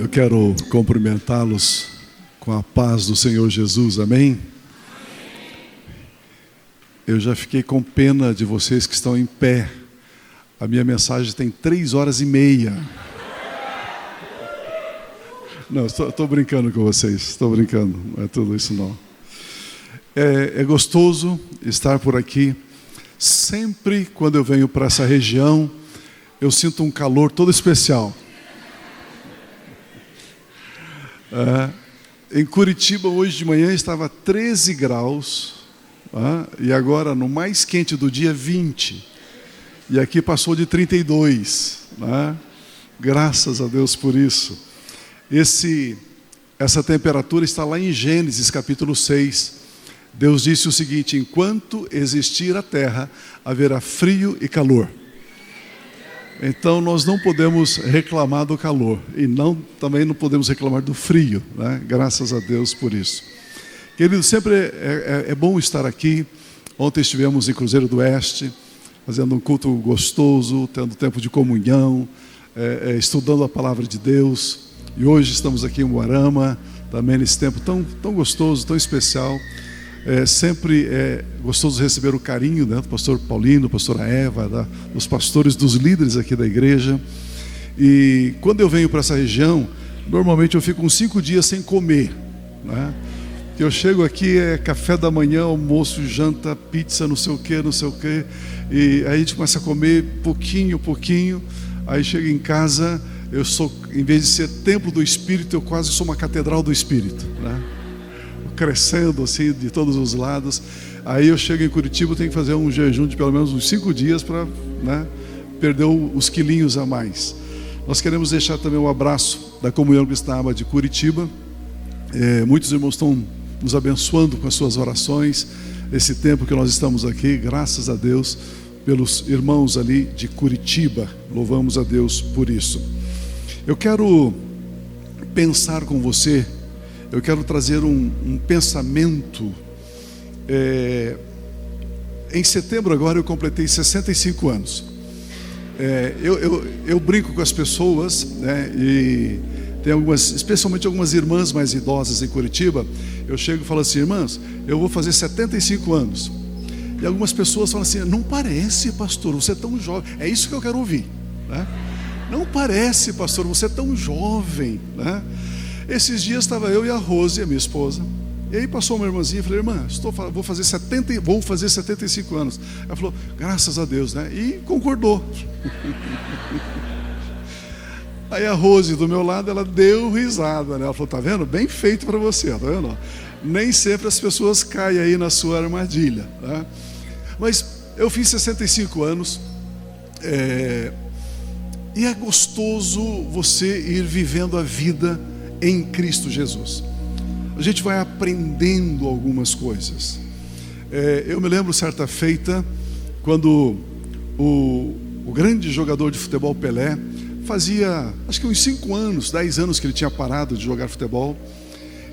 Eu quero cumprimentá-los com a paz do Senhor Jesus, amém? Eu já fiquei com pena de vocês que estão em pé. A minha mensagem tem 3h30. Não, estou brincando com vocês, estou brincando, não é tudo isso não. É gostoso estar por aqui. Sempre quando eu venho para essa região, eu sinto um calor todo especial. Em Curitiba, hoje de manhã, estava 13 graus, e agora, no mais quente do dia, 20. E aqui passou de 32. Graças a Deus por isso. Essa temperatura está lá em Gênesis, capítulo 6. Deus disse o seguinte: enquanto existir a terra, haverá frio e calor. Então nós não podemos reclamar do calor e também não podemos reclamar do frio, né? Graças a Deus por isso. Querido, sempre é bom estar aqui. Ontem estivemos em Cruzeiro do Oeste, fazendo um culto gostoso, tendo tempo de comunhão, estudando a palavra de Deus. E hoje estamos aqui em Umuarama, também nesse tempo tão gostoso, tão especial. Sempre é gostoso receber o carinho, né, do pastor Paulino, pastora Eva, dos pastores, dos líderes aqui da igreja. E quando eu venho para essa região, normalmente eu fico uns 5 dias sem comer, né? Eu chego aqui, café da manhã, almoço, janta, pizza, não sei o que, e aí a gente começa a comer pouquinho, aí chega em casa, em vez de ser templo do Espírito, eu quase sou uma catedral do Espírito, né? Crescendo assim de todos os lados. Aí eu chego em Curitiba, tenho que fazer um jejum de pelo menos uns 5 dias para, né, perder os quilinhos a mais. Nós queremos deixar também um abraço da Comunhão Cristã Aba de Curitiba. Muitos irmãos estão nos abençoando com as suas orações. Esse tempo que nós estamos aqui, graças a Deus pelos irmãos ali de Curitiba. Louvamos a Deus por isso. Eu quero pensar com você. Eu quero trazer um pensamento. Em setembro agora eu completei 65 anos. Eu brinco com as pessoas, né, e tem especialmente algumas irmãs mais idosas em Curitiba. Eu chego e falo assim: irmãs, eu vou fazer 75 anos. E algumas pessoas falam assim: não parece, pastor, você é tão jovem. É isso que eu quero ouvir, né? Não parece, pastor, você é tão jovem, né? Esses dias estava eu e a Rose, a minha esposa, e aí passou uma irmãzinha e falei: irmã, vou fazer 75 anos. Ela falou: graças a Deus, né? E concordou. Aí a Rose do meu lado, ela deu risada, né? Ela falou: tá vendo? Bem feito para você, tá vendo? Nem sempre as pessoas caem aí na sua armadilha, né? Mas eu fiz 65 anos, e é gostoso você ir vivendo a vida em Cristo Jesus. A gente vai aprendendo algumas coisas. Eu me lembro certa feita, quando o grande jogador de futebol Pelé fazia, acho que uns 5 anos, 10 anos que ele tinha parado de jogar futebol.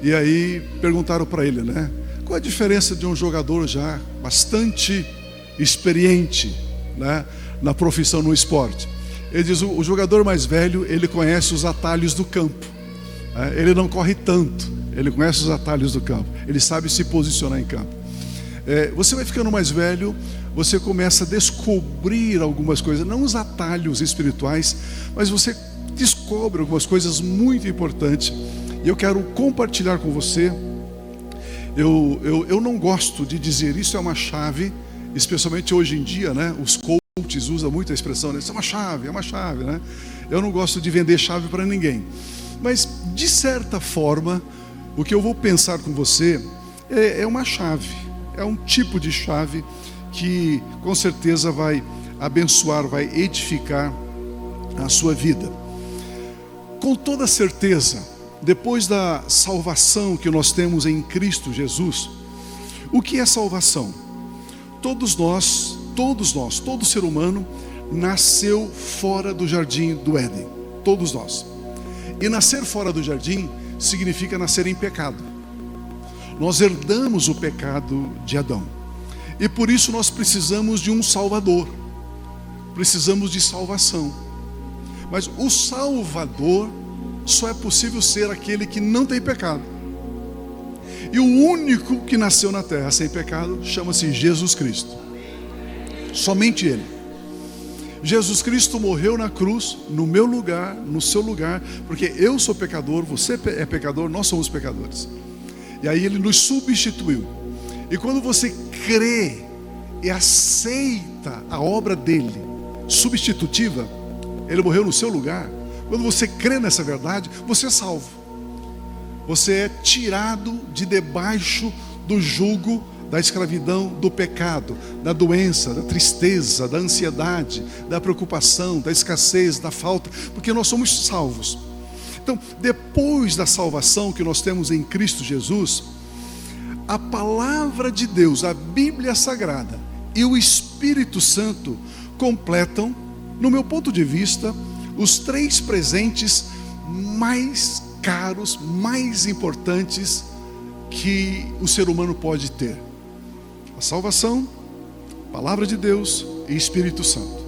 E aí perguntaram para ele, né, qual a diferença de um jogador já bastante experiente, né, na profissão, no esporte. Ele diz: o jogador mais velho, ele conhece os atalhos do campo. Ele não corre tanto, ele conhece os atalhos do campo, ele sabe se posicionar em campo. Você vai ficando mais velho, você começa a descobrir algumas coisas, não os atalhos espirituais, mas você descobre algumas coisas muito importantes. E eu quero compartilhar com você. Eu não gosto de dizer isso é uma chave, especialmente hoje em dia, né? Os coaches usam muito a expressão, né? Isso é uma chave, né? Eu não gosto de vender chave para ninguém. Mas, de certa forma, o que eu vou pensar com você é uma chave, é um tipo de chave que com certeza vai abençoar, vai edificar a sua vida. Com toda certeza, depois da salvação que nós temos em Cristo Jesus, o que é salvação? Todo ser humano nasceu fora do jardim do Éden, todos nós. E nascer fora do jardim significa nascer em pecado. Nós herdamos o pecado de Adão. E por isso nós precisamos de um Salvador. Precisamos de salvação. Mas o Salvador só é possível ser aquele que não tem pecado. E o único que nasceu na terra sem pecado chama-se Jesus Cristo. Somente Ele. Jesus Cristo morreu na cruz, no meu lugar, no seu lugar, porque eu sou pecador, você é pecador, nós somos pecadores. E aí Ele nos substituiu. E quando você crê e aceita a obra dele, substitutiva, Ele morreu no seu lugar. Quando você crê nessa verdade, você é salvo. Você é tirado de debaixo do jugo da escravidão, do pecado, da doença, da tristeza, da ansiedade, da preocupação, da escassez, da falta, porque nós somos salvos. Então, depois da salvação que nós temos em Cristo Jesus, a palavra de Deus, a Bíblia Sagrada e o Espírito Santo completam, no meu ponto de vista, os 3 presentes mais caros, mais importantes que o ser humano pode ter: a salvação, a palavra de Deus e Espírito Santo.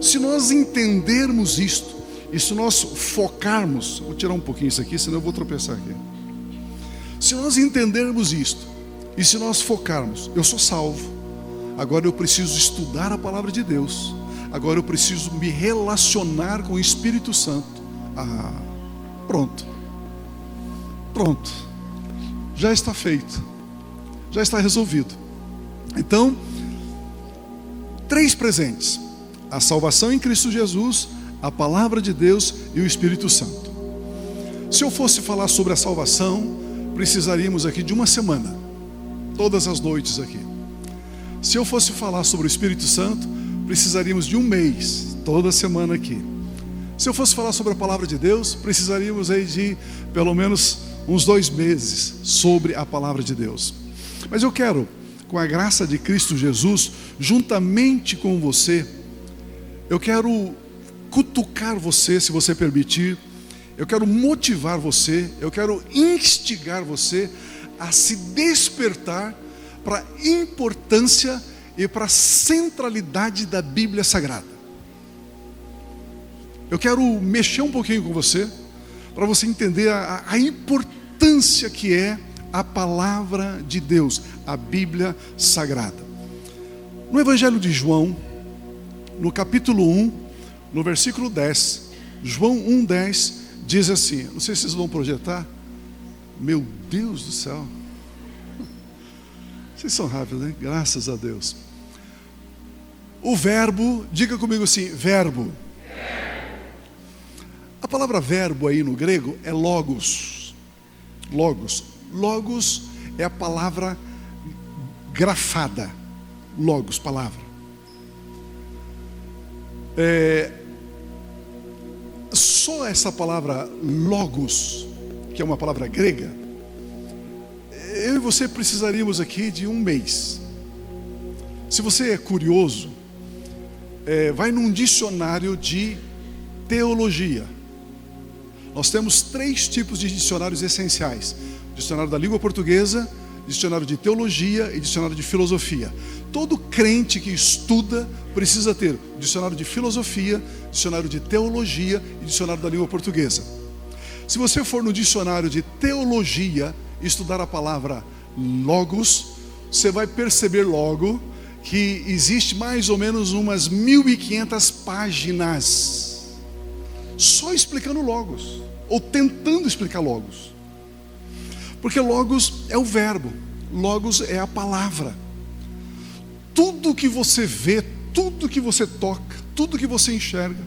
Se nós entendermos isto, e se nós focarmos, vou tirar um pouquinho isso aqui, senão eu vou tropeçar aqui. Se nós entendermos isto, e se nós focarmos, eu sou salvo, agora eu preciso estudar a palavra de Deus, agora eu preciso me relacionar com o Espírito Santo. Pronto, já está feito, já está resolvido. Então, 3 presentes: a salvação em Cristo Jesus, a palavra de Deus e o Espírito Santo. Se eu fosse falar sobre a salvação, precisaríamos aqui de uma semana, todas as noites aqui. Se eu fosse falar sobre o Espírito Santo, precisaríamos de um mês, toda semana aqui. Se eu fosse falar sobre a palavra de Deus, precisaríamos aí de pelo menos uns 2 meses sobre a palavra de Deus. Mas eu quero, com a graça de Cristo Jesus, juntamente com você, eu quero cutucar você, se você permitir, eu quero motivar você, eu quero instigar você a se despertar para a importância e para a centralidade da Bíblia Sagrada. Eu quero mexer um pouquinho com você, para você entender a importância que é a palavra de Deus, a Bíblia Sagrada. No Evangelho de João, no capítulo 1, no versículo 10, João 1,10, diz assim, não sei se vocês vão projetar, meu Deus do céu, vocês são rápidos, hein? Graças a Deus. O verbo, diga comigo assim, verbo. A palavra verbo aí no grego é logos. Logos é a palavra grafada. Logos, palavra. Só essa palavra logos, que é uma palavra grega, eu e você precisaríamos aqui de um mês. Se você é curioso, vai num dicionário de teologia. Nós temos 3 tipos de dicionários essenciais: dicionário da língua portuguesa, dicionário de teologia e dicionário de filosofia. Todo crente que estuda precisa ter dicionário de filosofia, dicionário de teologia e dicionário da língua portuguesa. Se você for no dicionário de teologia estudar a palavra logos, você vai perceber logo que existe mais ou menos umas 1.500 páginas só explicando logos, ou tentando explicar logos. Porque logos é o verbo, logos é a palavra. Tudo que você vê, tudo que você toca, tudo que você enxerga,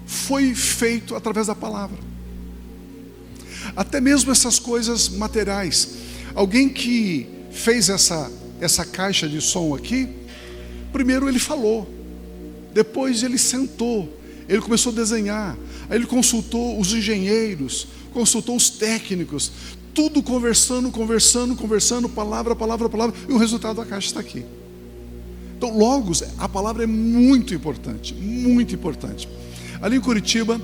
foi feito através da palavra. Até mesmo essas coisas materiais. Alguém que fez essa caixa de som aqui, primeiro ele falou, depois ele sentou, ele começou a desenhar, aí ele consultou os engenheiros, consultou os técnicos, tudo conversando, palavra, e o resultado da caixa está aqui. Então, logos, a palavra é muito importante, muito importante. Ali em Curitiba,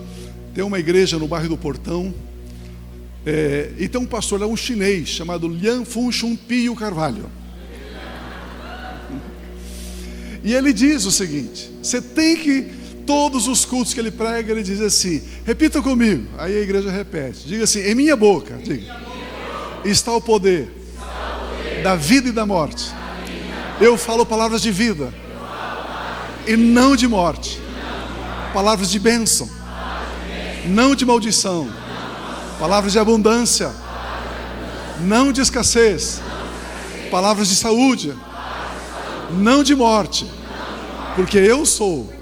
tem uma igreja no bairro do Portão, e tem um pastor lá, um chinês, chamado Lian Funchun Pio Carvalho. E ele diz o seguinte: você tem que Todos os cultos que ele prega, ele diz assim: repita comigo. Aí a igreja repete. Diga assim: em minha boca, diga, está o poder da vida e da morte. Eu falo palavras de vida e não de morte. Palavras de bênção, não de maldição. Palavras de abundância, não de escassez. Palavras de saúde, não de morte. Porque eu sou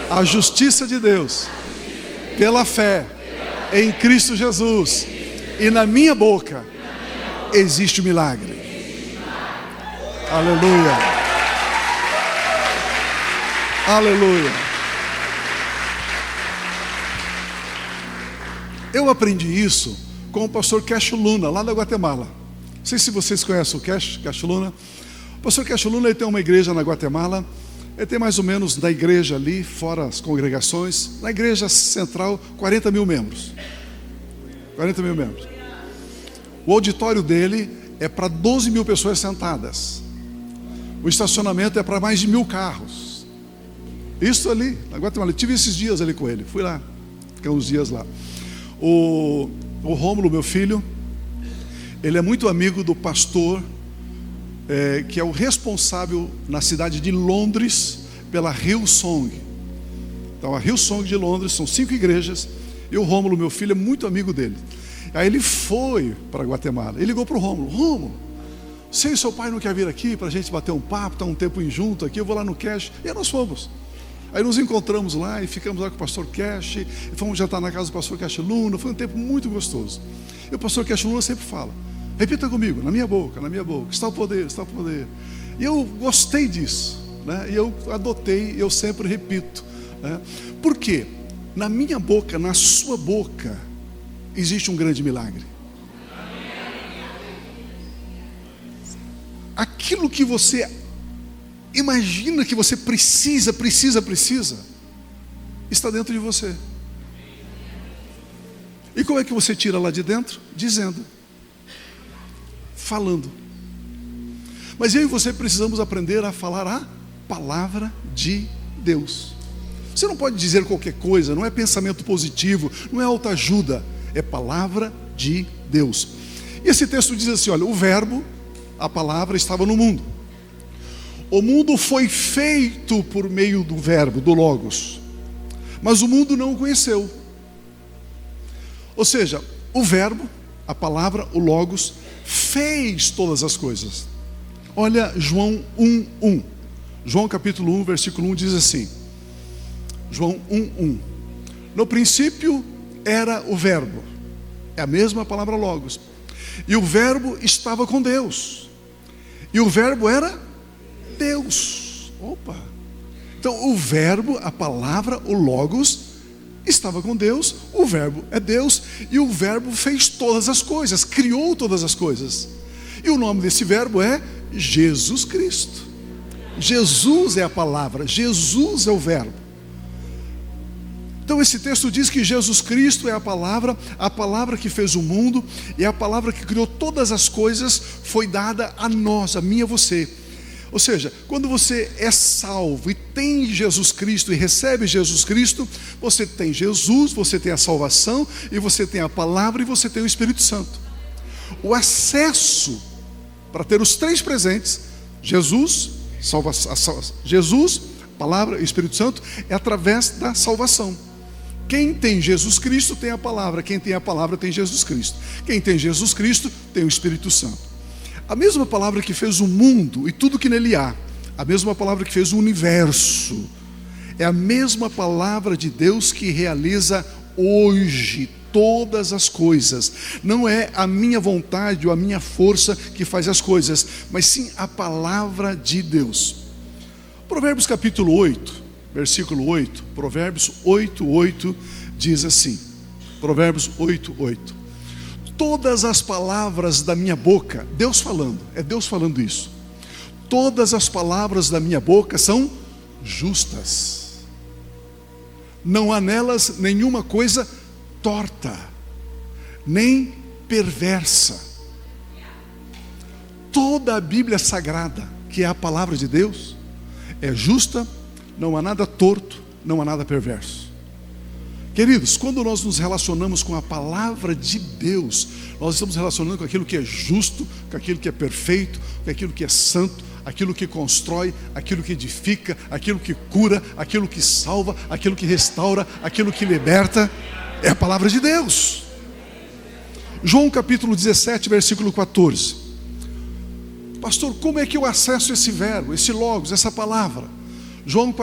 a justiça de Deus pela fé em Cristo Jesus. E na minha boca existe o milagre. Aleluia. Aleluia. Eu aprendi isso com o pastor Cash Luna, lá da Guatemala. Não sei se vocês conhecem o Cash Luna. O pastor Cash Luna, ele tem uma igreja na Guatemala. Ele tem mais ou menos, da igreja ali, fora as congregações, na igreja central, 40 mil membros. 40 mil membros. O auditório dele é para 12 mil pessoas sentadas. O estacionamento é para mais de 1000 carros. Isso ali, na Guatemala. Eu tive esses dias ali com ele. Fui lá, fiquei uns dias lá. O Rômulo, meu filho, ele é muito amigo do pastor, que é o responsável na cidade de Londres pela Hillsong. Então a Hillsong de Londres são 5 igrejas, e o Rômulo, meu filho, é muito amigo dele. Aí ele foi para Guatemala. Ele ligou para o Rômulo: Rômulo, você e seu pai não querem vir aqui para a gente bater um papo, estar um tempo junto aqui? Eu vou lá no Cash. E aí nós fomos. Aí nos encontramos lá e ficamos lá com o pastor Cash, e fomos jantar na casa do pastor Cash Luna. Foi um tempo muito gostoso. E o pastor Cash Luna sempre fala: repita comigo, na minha boca está o poder, está o poder. E eu gostei disso, né? E eu adotei, eu sempre repito, né? Por quê? Na minha boca, na sua boca, existe um grande milagre. Aquilo que você imagina que você precisa, está dentro de você. E como é que você tira lá de dentro? Dizendo, falando. Mas eu e você precisamos aprender a falar a palavra de Deus. Você não pode dizer qualquer coisa, não é pensamento positivo, não é autoajuda, é palavra de Deus. E esse texto diz assim: olha, o verbo, a palavra, estava no mundo. O mundo foi feito por meio do verbo, do Logos, mas o mundo não o conheceu. Ou seja, o verbo, a palavra, o Logos, fez todas as coisas. Olha João 1:1. João capítulo 1, versículo 1 diz assim. João 1:1. No princípio era o verbo. É a mesma palavra Logos. E o verbo estava com Deus. E o verbo era Deus. Opa! Então o verbo, a palavra, o Logos, estava com Deus. O verbo é Deus. E o verbo fez todas as coisas, criou todas as coisas. E o nome desse verbo é Jesus Cristo. Jesus é a palavra, Jesus é o verbo. Então esse texto diz que Jesus Cristo é a palavra que fez o mundo, e a palavra que criou todas as coisas foi dada a nós, a mim e a você. Ou seja, quando você é salvo e tem Jesus Cristo e recebe Jesus Cristo, você tem Jesus, você tem a salvação, e você tem a palavra, e você tem o Espírito Santo. O acesso para ter os 3 presentes, Jesus, palavra e Espírito Santo, é através da salvação. Quem tem Jesus Cristo tem a palavra. Quem tem a palavra tem Jesus Cristo. Quem tem Jesus Cristo tem o Espírito Santo. A mesma palavra que fez o mundo e tudo que nele há, a mesma palavra que fez o universo, é a mesma palavra de Deus que realiza hoje todas as coisas. Não é a minha vontade ou a minha força que faz as coisas, mas sim a palavra de Deus. Provérbios capítulo 8, versículo 8, Provérbios 8:8 diz assim, Provérbios 8:8. Todas as palavras da minha boca, Deus falando, é Deus falando isso. Todas as palavras da minha boca são justas. Não há nelas nenhuma coisa torta, nem perversa. Toda a Bíblia Sagrada, que é a palavra de Deus, é justa, não há nada torto, não há nada perverso. Queridos, quando nós nos relacionamos com a palavra de Deus, nós estamos relacionando com aquilo que é justo, com aquilo que é perfeito, com aquilo que é santo, aquilo que constrói, aquilo que edifica, aquilo que cura, aquilo que salva, aquilo que restaura, aquilo que liberta. É a palavra de Deus. João capítulo 17, versículo 14. Pastor, como é que eu acesso esse verbo, esse logos, essa palavra? João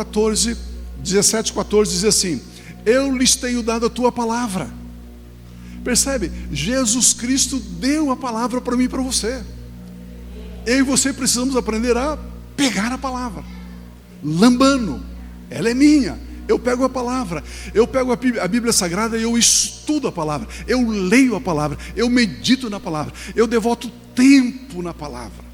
17, 14 diz assim: eu lhes tenho dado a tua palavra. Percebe? Jesus Cristo deu a palavra para mim e para você. Eu e você precisamos aprender a pegar a palavra. Lambano, ela é minha. Eu pego a palavra, eu pego a Bíblia Sagrada e eu estudo a palavra, eu leio a palavra, eu medito na palavra, eu devoto tempo na palavra.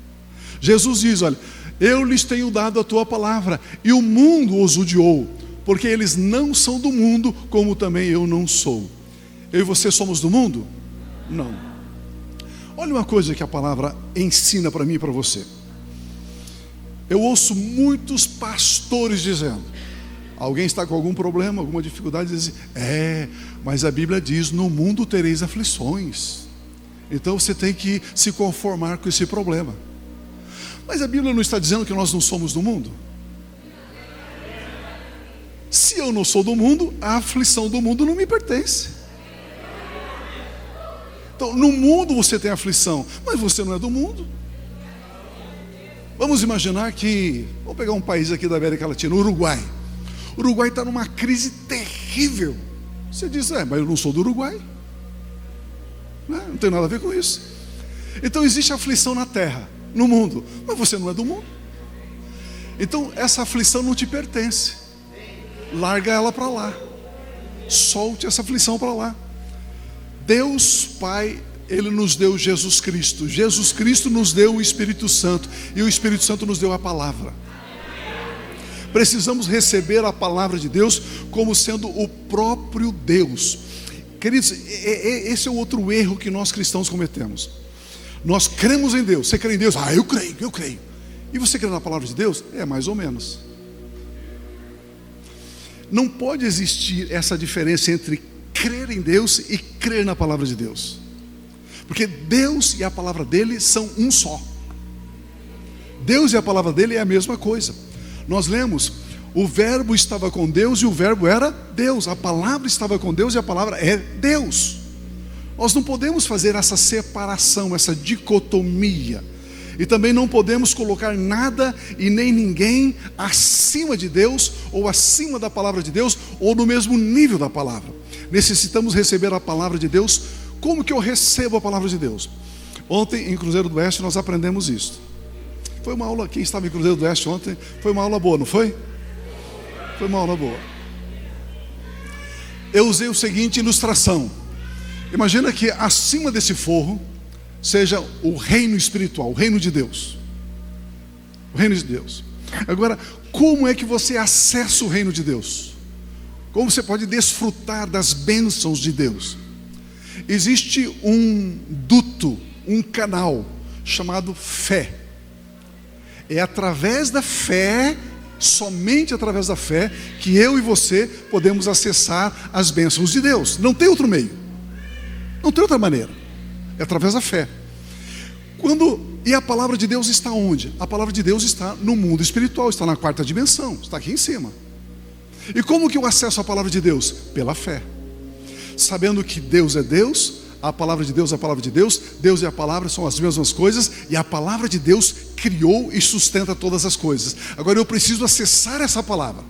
Jesus diz: olha, eu lhes tenho dado a tua palavra, e o mundo os odiou, porque eles não são do mundo, como também eu não sou. Eu e você somos do mundo? Não. Olha uma coisa que a palavra ensina para mim e para você. Eu ouço muitos pastores dizendo: alguém está com algum problema, alguma dificuldade, diz assim: mas a Bíblia diz, no mundo tereis aflições, então você tem que se conformar com esse problema. Mas a Bíblia não está dizendo que nós não somos do mundo? Se eu não sou do mundo, a aflição do mundo não me pertence. Então, no mundo você tem aflição, mas você não é do mundo. Vamos imaginar que, vamos pegar um país aqui da América Latina, o Uruguai. O Uruguai está numa crise terrível. Você diz: mas eu não sou do Uruguai, não tem nada a ver com isso. Então existe aflição na terra, no mundo, mas você não é do mundo. Então essa aflição não te pertence. Larga ela para lá. Solte essa aflição para lá. Deus Pai, Ele nos deu Jesus Cristo. Jesus Cristo nos deu o Espírito Santo, e o Espírito Santo nos deu a palavra. Precisamos receber a palavra de Deus como sendo o próprio Deus. Queridos, esse é o outro erro que nós cristãos cometemos. Nós cremos em Deus. Você crê em Deus? Eu creio. E você crê na palavra de Deus? Mais ou menos. Não pode existir essa diferença entre crer em Deus e crer na palavra de Deus, porque Deus e a palavra dele são um só. Deus e a palavra dele é a mesma coisa. Nós lemos: o verbo estava com Deus e o verbo era Deus. A palavra estava com Deus e a palavra é Deus. Nós não podemos fazer essa separação, essa dicotomia. E também não podemos colocar nada e nem ninguém acima de Deus, ou acima da palavra de Deus, ou no mesmo nível da palavra. Necessitamos receber a palavra de Deus. Como que eu recebo a palavra de Deus? Ontem em Cruzeiro do Oeste nós aprendemos isso. Foi uma aula, quem estava em Cruzeiro do Oeste ontem, foi uma aula boa, não foi? Foi uma aula boa. Eu usei o seguinte ilustração. Imagina que acima desse forro seja o reino espiritual, o reino de Deus. O reino de Deus. Agora, como é que você acessa o reino de Deus? Como você pode desfrutar das bênçãos de Deus? Existe um duto, um canal chamado fé. É através da fé, somente através da fé, que eu e você podemos acessar as bênçãos de Deus. Não tem outro meio, não tem outra maneira. É através da fé. E a palavra de Deus está onde? A palavra de Deus está no mundo espiritual, está na quarta dimensão, está aqui em cima. E como que eu acesso a palavra de Deus? Pela fé. Sabendo que Deus é Deus, a palavra de Deus é a palavra de Deus, Deus e a palavra são as mesmas coisas, e a palavra de Deus criou e sustenta todas as coisas. Agora eu preciso acessar essa palavra.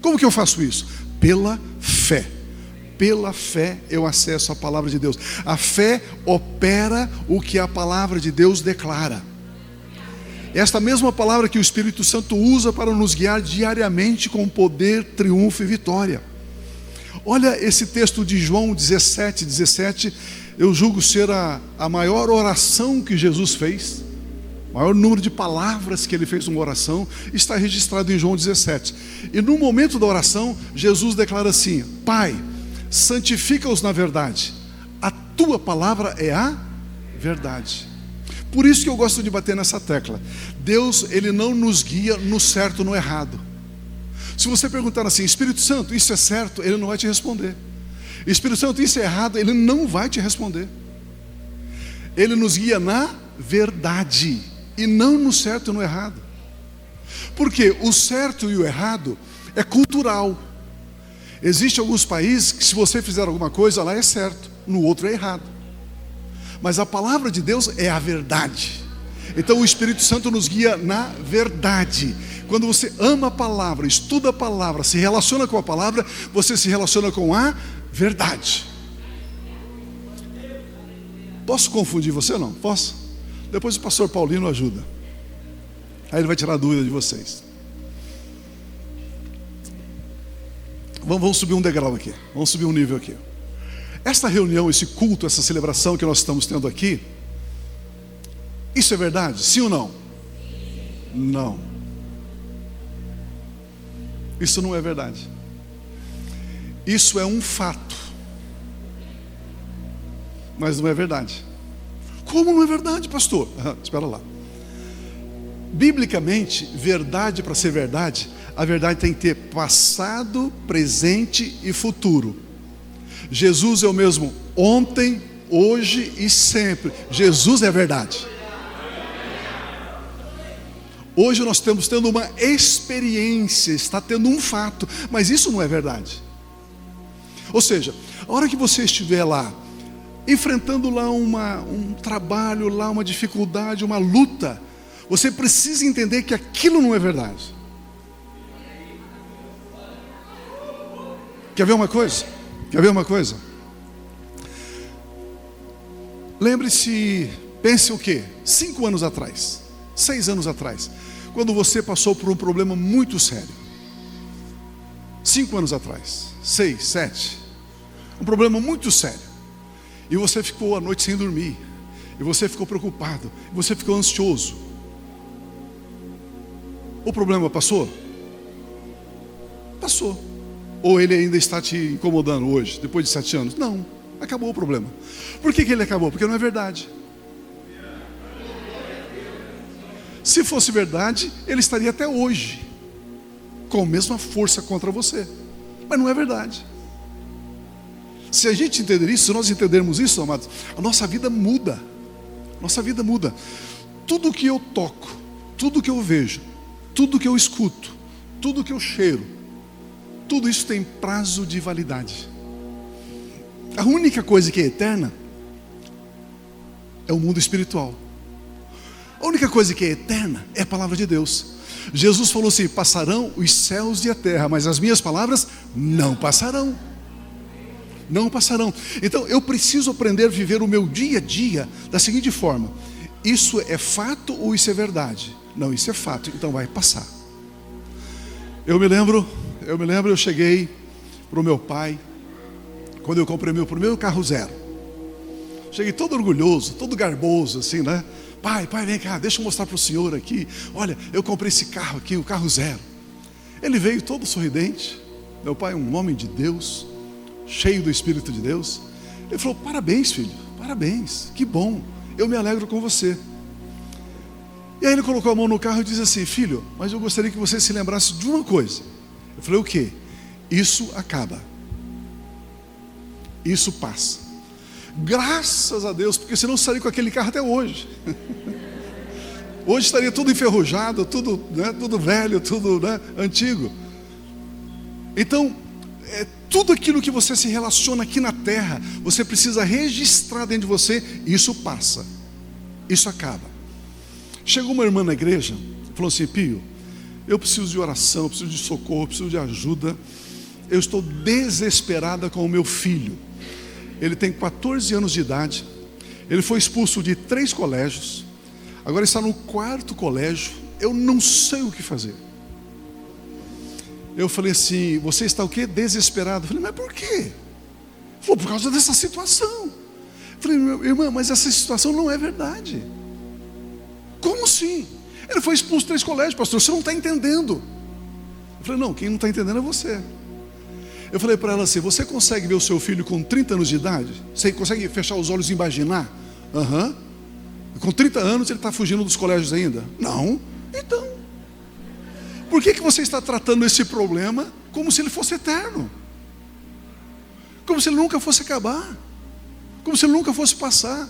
Como que eu faço isso? Pela fé. Pela fé eu acesso a palavra de Deus. A fé opera o que a palavra de Deus declara. Esta mesma palavra que o Espírito Santo usa para nos guiar diariamente com poder, triunfo e vitória. Olha esse texto de João 17, eu julgo ser a maior oração que Jesus fez. O maior número de palavras que ele fez numa oração está registrado em João 17. E no momento da oração, Jesus declara assim: Pai, santifica-os na verdade, a tua palavra é a verdade. Por isso que eu gosto de bater nessa tecla. Deus, Ele não nos guia no certo ou no errado. Se você perguntar assim, Espírito Santo, isso é certo? Ele não vai te responder. Espírito Santo, isso é errado? Ele não vai te responder. Ele nos guia na verdade e não no certo e no errado. Porque o certo e o errado é cultural. Existem alguns países que se você fizer alguma coisa lá é certo, no outro é errado. Mas a palavra de Deus é a verdade. Então o Espírito Santo nos guia na verdade. Quando você ama a palavra, estuda a palavra, se relaciona com a palavra, você se relaciona com a verdade. Posso confundir você ou não? Posso? Depois o pastor Paulino ajuda. Aí ele vai tirar a dúvida de vocês. Vamos subir um degrau aqui. Vamos subir um nível aqui. Esta reunião, esse culto, essa celebração que nós estamos tendo aqui, isso é verdade? Sim ou não? Não. Isso não é verdade. Isso é um fato. Mas não é verdade. Como não é verdade, pastor? Espera lá. Biblicamente, verdade para ser verdade, a verdade tem que ter passado, presente e futuro. Jesus é o mesmo ontem, hoje e sempre. Jesus é a verdade. Hoje nós estamos tendo uma experiência, está tendo um fato, mas isso não é verdade. Ou seja, a hora que você estiver lá, enfrentando lá um trabalho, lá uma dificuldade, uma luta, você precisa entender que aquilo não é verdade. Quer ver uma coisa? Quer ver uma coisa? Lembre-se, pense o quê? 5 anos atrás, 6 anos atrás, quando você passou por um problema muito sério. 5 anos atrás, 6, 7, um problema muito sério. E você ficou a noite sem dormir, e você ficou preocupado, e você ficou ansioso. O problema passou? Passou. Ou ele ainda está te incomodando hoje, depois de 7 anos? Não, acabou o problema. Por que ele acabou? Porque não é verdade. Se fosse verdade, ele estaria até hoje com a mesma força contra você. Mas não é verdade. Se a gente entender isso, se nós entendermos isso, amados, a nossa vida muda. Nossa vida muda. Tudo que eu toco, tudo que eu vejo, tudo que eu escuto, tudo que eu cheiro, tudo isso tem prazo de validade. A única coisa que é eterna é o mundo espiritual. A única coisa que é eterna é a palavra de Deus. Jesus falou assim: passarão os céus e a terra, mas as minhas palavras não passarão. Não passarão. Então eu preciso aprender a viver o meu dia a dia da seguinte forma: isso é fato ou isso é verdade? Não, isso é fato, então vai passar. Eu me lembro, eu cheguei para o meu pai, quando eu comprei meu primeiro carro zero. Cheguei todo orgulhoso, todo garboso assim, né? Pai, vem cá, deixa eu mostrar para o senhor aqui. Olha, eu comprei esse carro aqui, o carro zero. Ele veio todo sorridente. Meu pai é um homem de Deus, cheio do Espírito de Deus. Ele falou: parabéns, filho, parabéns, que bom, eu me alegro com você. E aí ele colocou a mão no carro e disse assim: filho, mas eu gostaria que você se lembrasse de uma coisa. Eu falei: o quê? Isso acaba, isso passa. Graças a Deus, porque senão eu estaria com aquele carro até hoje. Hoje estaria tudo enferrujado, tudo, né, tudo velho, tudo, né, antigo. Então, tudo aquilo que você se relaciona aqui na terra, você precisa registrar dentro de você. Isso passa, isso acaba. Chegou uma irmã na igreja, falou assim: Pio, eu preciso de oração, eu preciso de socorro, eu preciso de ajuda. Eu estou desesperada com o meu filho. Ele tem 14 anos de idade. Ele foi expulso de 3 colégios. Agora está no 4º colégio. Eu não sei o que fazer. Eu falei assim: você está o quê? Desesperado. Eu falei: mas por quê? Ele falou: por causa dessa situação. Eu falei: irmã, mas essa situação não é verdade. Como assim? Ele foi expulso de 3 colégios, pastor, você não está entendendo. Eu falei: não, quem não está entendendo é você. Eu falei para ela assim: você consegue ver o seu filho com 30 anos de idade? Você consegue fechar os olhos e imaginar? Aham. Com 30 anos ele está fugindo dos colégios ainda? Não. Então, por que você está tratando esse problema como se ele fosse eterno? Como se ele nunca fosse acabar? Como se ele nunca fosse passar?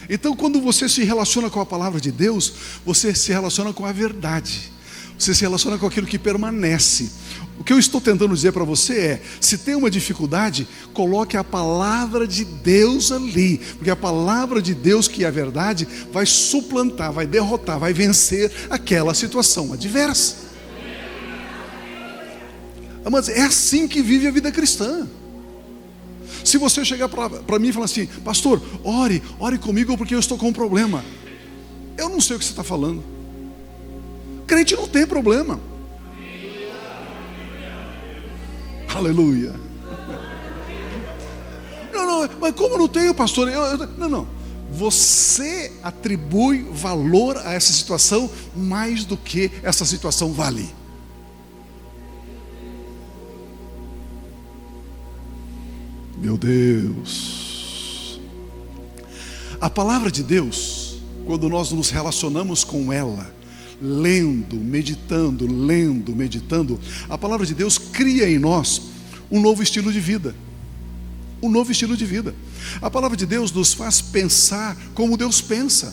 Então, quando você se relaciona com a palavra de Deus, você se relaciona com a verdade. Você se relaciona com aquilo que permanece. O que eu estou tentando dizer para você é: se tem uma dificuldade, coloque a palavra de Deus ali, porque a palavra de Deus, que é a verdade, vai suplantar, vai derrotar, vai vencer aquela situação adversa. Mas é assim que vive a vida cristã. Se você chegar para mim e falar assim: pastor, ore comigo porque eu estou com um problema, eu não sei o que você está falando. Crente não tem problema. Aleluia. Não, mas como não tenho, pastor? Não. Você atribui valor a essa situação mais do que essa situação vale. Meu Deus. A palavra de Deus, quando nós nos relacionamos com ela, lendo, meditando, a palavra de Deus cria em nós um novo estilo de vida. Um novo estilo de vida. A palavra de Deus nos faz pensar como Deus pensa.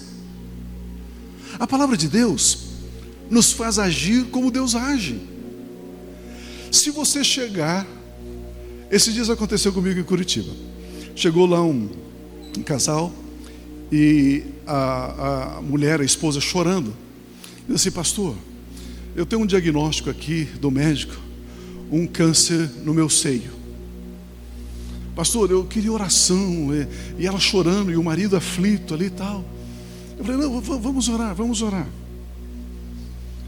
A palavra de Deus nos faz agir como Deus age. Se você chegar, esses dias aconteceu comigo em Curitiba. Chegou lá um casal e a mulher, a esposa, chorando. Disse assim: pastor, eu tenho um diagnóstico aqui do médico, um câncer no meu seio. Pastor, eu queria oração. E ela chorando, e o marido aflito ali e tal. Eu falei: não, vamos orar.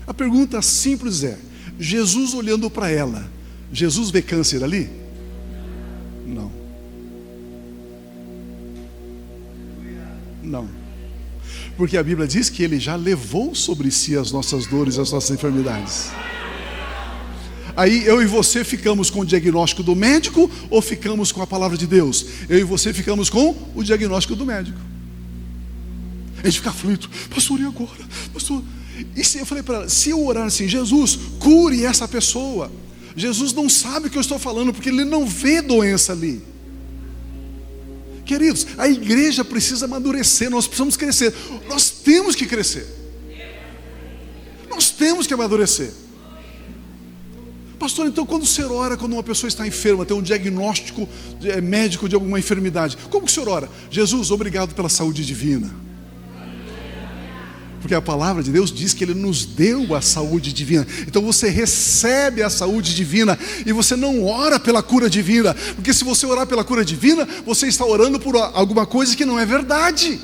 A pergunta simples é: Jesus olhando para ela, Jesus vê câncer ali? Não. Porque a Bíblia diz que Ele já levou sobre si as nossas dores, as nossas enfermidades. Aí eu e você ficamos com o diagnóstico do médico ou ficamos com a palavra de Deus? Eu e você ficamos com o diagnóstico do médico. A gente fica aflito: pastor, e agora? Pastor, e se eu falei para ela: se eu orar assim, Jesus, cure essa pessoa, Jesus não sabe o que eu estou falando, porque Ele não vê doença ali. Queridos, a igreja precisa amadurecer, nós precisamos crescer, nós temos que crescer, nós temos que amadurecer. Pastor, então quando o senhor ora, quando uma pessoa está enferma, tem um diagnóstico médico de alguma enfermidade, como que o senhor ora? Jesus, obrigado pela saúde divina. Porque a palavra de Deus diz que Ele nos deu a saúde divina. Então você recebe a saúde divina e você não ora pela cura divina. Porque se você orar pela cura divina, você está orando por alguma coisa que não é verdade.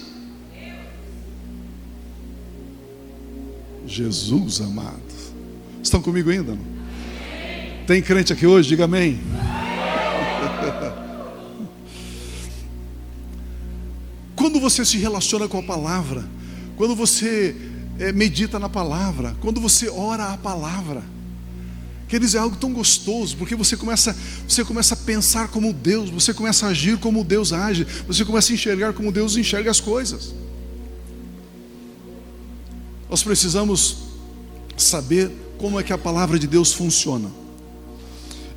Jesus amado. Estão comigo ainda? Não? Tem crente aqui hoje? Diga amém. Quando você se relaciona com a palavra, quando você medita na palavra, quando você ora a palavra, queridos, é algo tão gostoso, porque você começa a pensar como Deus, você começa a agir como Deus age, você começa a enxergar como Deus enxerga as coisas. Nós precisamos saber como é que a palavra de Deus funciona.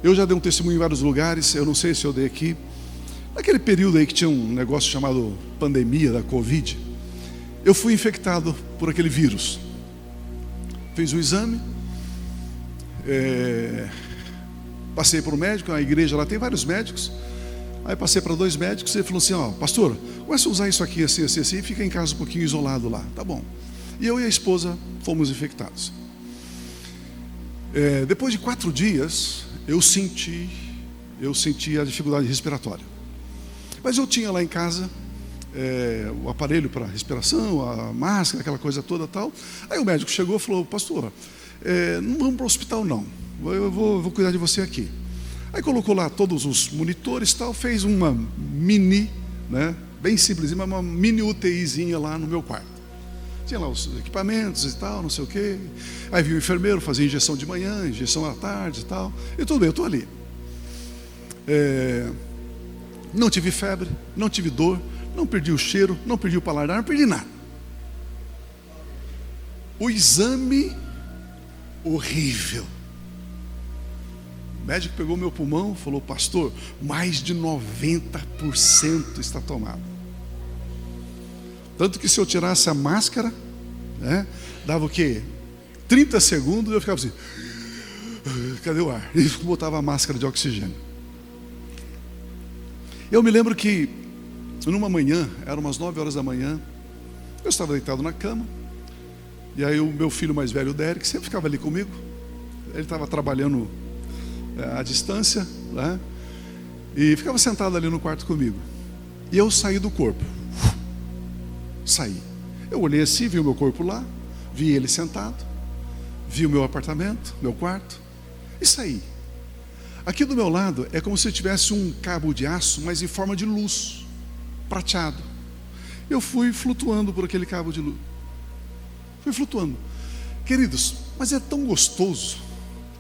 Eu já dei um testemunho em vários lugares, eu não sei se eu dei aqui, naquele período aí que tinha um negócio chamado pandemia da Covid. Eu fui infectado por aquele vírus. Fiz o exame, passei para o médico, a igreja lá tem vários médicos. Aí passei para 2 médicos e ele falou assim: ó, pastor, começa a usar isso aqui assim, e fica em casa um pouquinho isolado lá, tá bom. E eu e a esposa fomos infectados. Depois de 4 dias, eu senti a dificuldade respiratória. Mas eu tinha lá em casa o aparelho para respiração, a máscara, aquela coisa toda tal. Aí o médico chegou e falou: pastor, não vamos para o hospital não, eu vou cuidar de você aqui. Aí colocou lá todos os monitores tal, fez uma mini, bem simples, uma mini UTIzinha lá no meu quarto. Tinha lá os equipamentos e tal, não sei o quê. Aí viu o enfermeiro, fazia injeção de manhã, injeção à tarde e tal. E tudo bem, eu estou ali. Não tive febre, não tive dor, não perdi o cheiro, não perdi o paladar, não perdi nada. O exame horrível. O médico pegou meu pulmão e falou: pastor, mais de 90% está tomado. Tanto que se eu tirasse a máscara, né, dava o quê? 30 segundos, eu ficava assim: cadê o ar? E botava a máscara de oxigênio. Eu me lembro que numa manhã, eram umas 9 horas da manhã, eu estava deitado na cama, e aí o meu filho mais velho, o Derek, sempre ficava ali comigo. Ele estava trabalhando à distância, né? E ficava sentado ali no quarto comigo. E eu saí do corpo. Saí. Eu olhei assim, vi o meu corpo lá, vi ele sentado, vi o meu apartamento, meu quarto, e saí. Aqui do meu lado é como se tivesse um cabo de aço, mas em forma de luz, prateado. Eu fui flutuando por aquele cabo de luz. Fui flutuando. Queridos, mas é tão gostoso,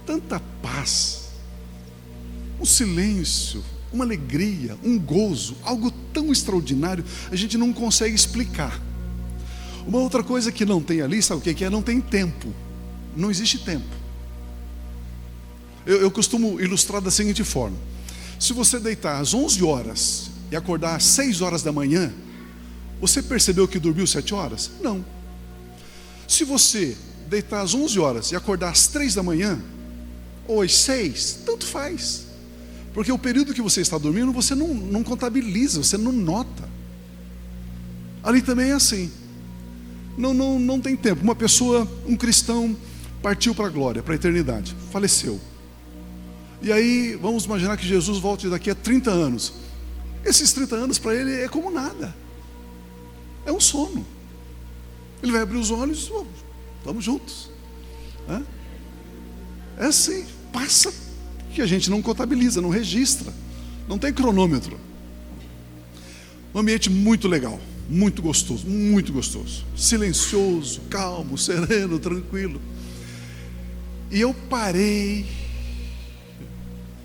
tanta paz, um silêncio, uma alegria, um gozo, algo tão extraordinário, a gente não consegue explicar. Uma outra coisa que não tem ali, sabe o que é? Não tem tempo. Não existe tempo. Eu costumo ilustrar da seguinte forma: se você deitar às 11 horas e acordar às 6 horas da manhã, você percebeu que dormiu 7 horas? Não. Se você deitar às 11 horas e acordar às 3 da manhã, ou às 6, tanto faz. Porque o período que você está dormindo, você não contabiliza, você não nota. Ali também é assim. Não tem tempo. Uma pessoa, um cristão, partiu para a glória, para a eternidade, faleceu. E aí, vamos imaginar que Jesus volte daqui a 30 anos. Esses 30 anos para ele é como nada. É um sono. Ele vai abrir os olhos, estamos juntos. É assim, passa, que a gente não contabiliza, não registra, não tem cronômetro. Um ambiente muito legal, muito gostoso, silencioso, calmo, sereno, tranquilo. E eu parei,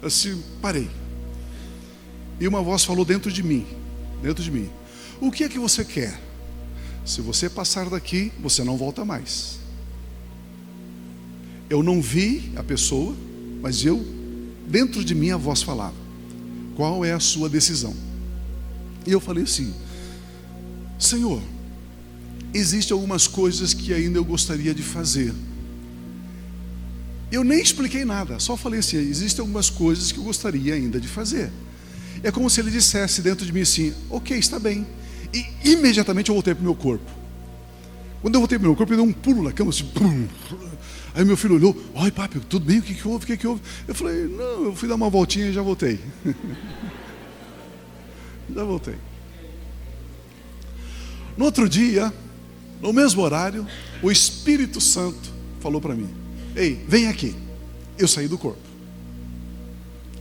assim, parei. E uma voz falou dentro de mim: o que é que você quer? Se você passar daqui, você não volta mais. Eu não vi a pessoa, mas dentro de mim a voz falava: qual é a sua decisão? E eu falei assim: Senhor, existem algumas coisas que ainda eu gostaria de fazer. Eu nem expliquei nada, só falei assim: existem algumas coisas que eu gostaria ainda de fazer. É como se ele dissesse dentro de mim assim: ok, está bem. E imediatamente eu voltei para o meu corpo. Quando eu voltei para o meu corpo, eu dei um pulo na cama assim, pum. Aí meu filho olhou: oi papi, tudo bem? O que houve? Eu falei: não, eu fui dar uma voltinha e já voltei. Já voltei. No outro dia, no mesmo horário, o Espírito Santo falou para mim: ei, vem aqui. Eu saí do corpo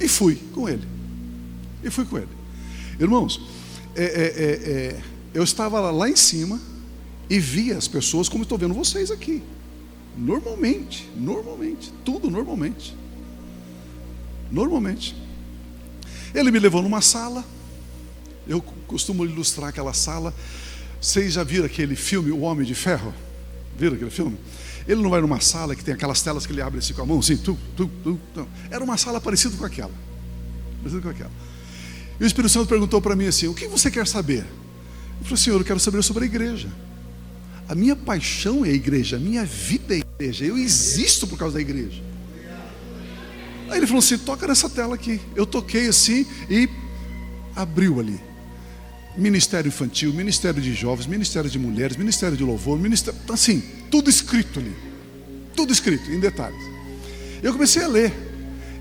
e fui com ele. Irmãos, eu estava lá em cima e via as pessoas como estou vendo vocês aqui. Normalmente, tudo normalmente. Ele me levou numa sala. Eu costumo ilustrar aquela sala. Vocês já viram aquele filme O Homem de Ferro? Viram aquele filme? Ele não vai numa sala que tem aquelas telas que ele abre assim com a mão, assim, não. Era uma sala parecida com aquela. E o Espírito Santo perguntou para mim assim: o que você quer saber? Eu falei: Senhor, eu quero saber sobre a igreja. A minha paixão é a igreja, a minha vida é a igreja, eu existo por causa da igreja. Aí ele falou assim: toca nessa tela aqui. Eu toquei assim e abriu ali: ministério infantil, ministério de jovens, ministério de mulheres, ministério de louvor, ministério, assim, tudo escrito ali, tudo escrito em detalhes. Eu comecei a ler,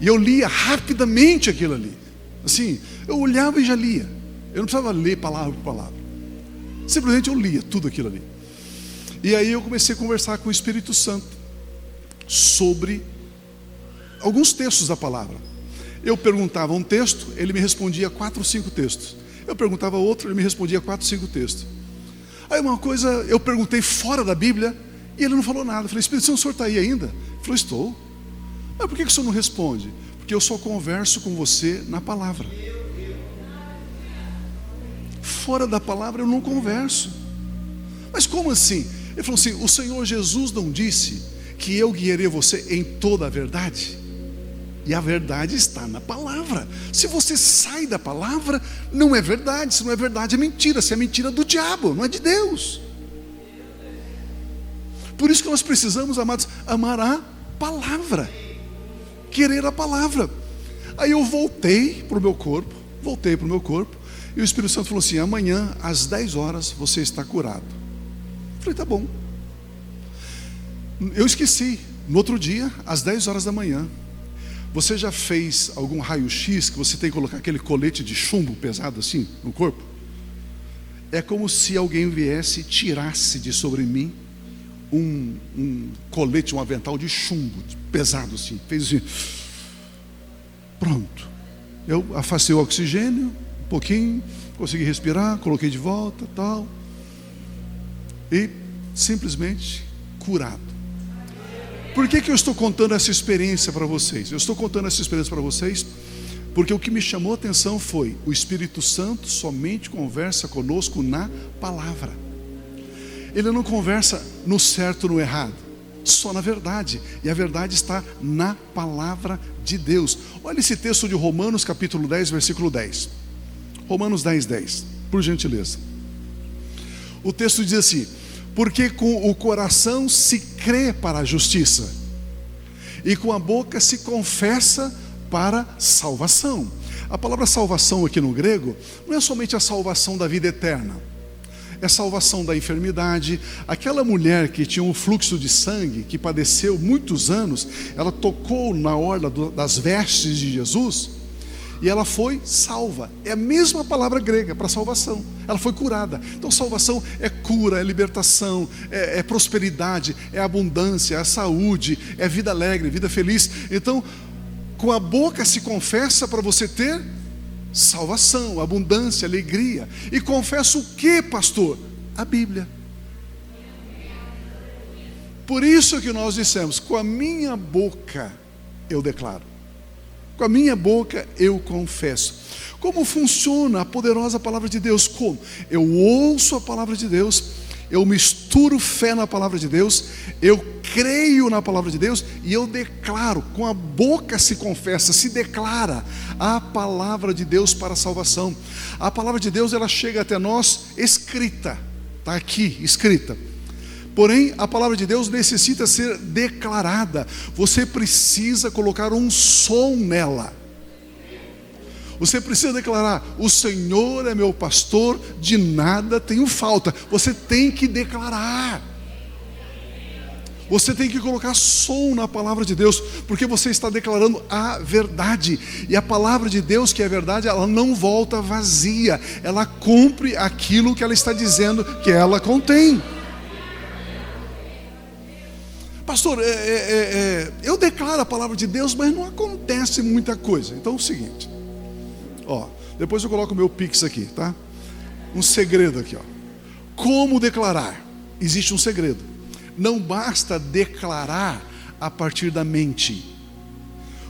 e eu lia rapidamente aquilo ali, assim, eu olhava e já lia. Eu não precisava ler palavra por palavra, simplesmente eu lia tudo aquilo ali. E aí eu comecei a conversar com o Espírito Santo sobre alguns textos da palavra. Eu perguntava um texto, ele me respondia 4 ou 5 textos. Eu perguntava outro, ele me respondia 4 ou 5 textos. Aí uma coisa, eu perguntei fora da Bíblia e ele não falou nada. Eu falei: Espírito Santo, o senhor está aí ainda? Ele falou: estou. Mas por que o senhor não responde? Porque eu só converso com você na palavra. Fora da palavra eu não converso. Mas como assim? Ele falou assim: o Senhor Jesus não disse que eu guiarei você em toda a verdade. E a verdade está na palavra. Se você sai da palavra, não é verdade. Se não é verdade, é mentira. Se é mentira, é do diabo, não é de Deus. Por isso que nós precisamos, amados, amar a palavra, querer a palavra. Aí eu voltei para o meu corpo, e o Espírito Santo falou assim: amanhã às 10 horas você está curado. Eu falei: tá bom. Eu esqueci. No outro dia, às 10 horas da manhã, você já fez algum raio-x que você tem que colocar aquele colete de chumbo pesado assim no corpo? É como se alguém viesse e tirasse de sobre mim um colete, um avental de chumbo pesado assim. Fez assim. Pronto. Eu afastei o oxigênio um pouquinho, consegui respirar, coloquei de volta, tal. E simplesmente curado. Por que eu estou contando essa experiência para vocês? Eu estou contando essa experiência para vocês porque o que me chamou a atenção foi: o Espírito Santo somente conversa conosco na palavra. Ele não conversa no certo ou no errado, só na verdade. E a verdade está na palavra de Deus. Olha esse texto de Romanos capítulo 10, versículo 10. Romanos 10, 10, por gentileza. O texto diz assim: porque com o coração se crê para a justiça, e com a boca se confessa para salvação. A palavra salvação aqui no grego não é somente a salvação da vida eterna, é salvação da enfermidade. Aquela mulher que tinha um fluxo de sangue, que padeceu muitos anos, ela tocou na orla das vestes de Jesus e ela foi salva. É a mesma palavra grega para salvação. Ela foi curada. Então salvação é cura, é libertação, é prosperidade, é abundância, é saúde, é vida alegre, vida feliz. Então, com a boca se confessa para você ter salvação, abundância, alegria. E confessa o que, pastor? A Bíblia. Por isso que nós dissemos: com a minha boca eu declaro, com a minha boca eu confesso. Como funciona a poderosa palavra de Deus? Como? Eu ouço a palavra de Deus, eu misturo fé na palavra de Deus, eu creio na palavra de Deus e eu declaro. Com a boca se confessa, se declara a palavra de Deus para a salvação. A palavra de Deus, ela chega até nós escrita, está aqui escrita. Porém, a palavra de Deus necessita ser declarada. Você precisa colocar um som nela. Você precisa declarar: o Senhor é meu pastor, de nada tenho falta. Você tem que declarar. Você tem que colocar som na palavra de Deus, porque você está declarando a verdade. E a palavra de Deus, que é a verdade, ela não volta vazia. Ela cumpre aquilo que ela está dizendo que ela contém. Pastor, eu declaro a palavra de Deus, mas não acontece muita coisa. Então é o seguinte, depois eu coloco o meu Pix aqui, tá? Um segredo aqui, Como declarar? Existe um segredo. Não basta declarar a partir da mente.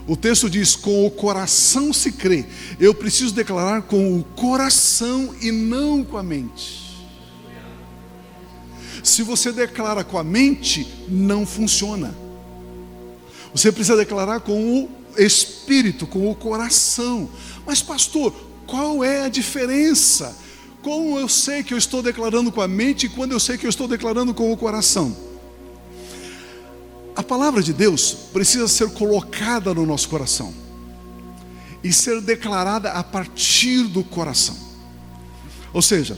O texto diz: com o coração se crê. Eu preciso declarar com o coração e não com a mente. Se você declara com a mente, não funciona. Você precisa declarar com o espírito, com o coração. Mas pastor, qual é a diferença? Como eu sei que eu estou declarando com a mente e quando eu sei que eu estou declarando com o coração? A palavra de Deus precisa ser colocada no nosso coração e ser declarada a partir do coração. Ou seja,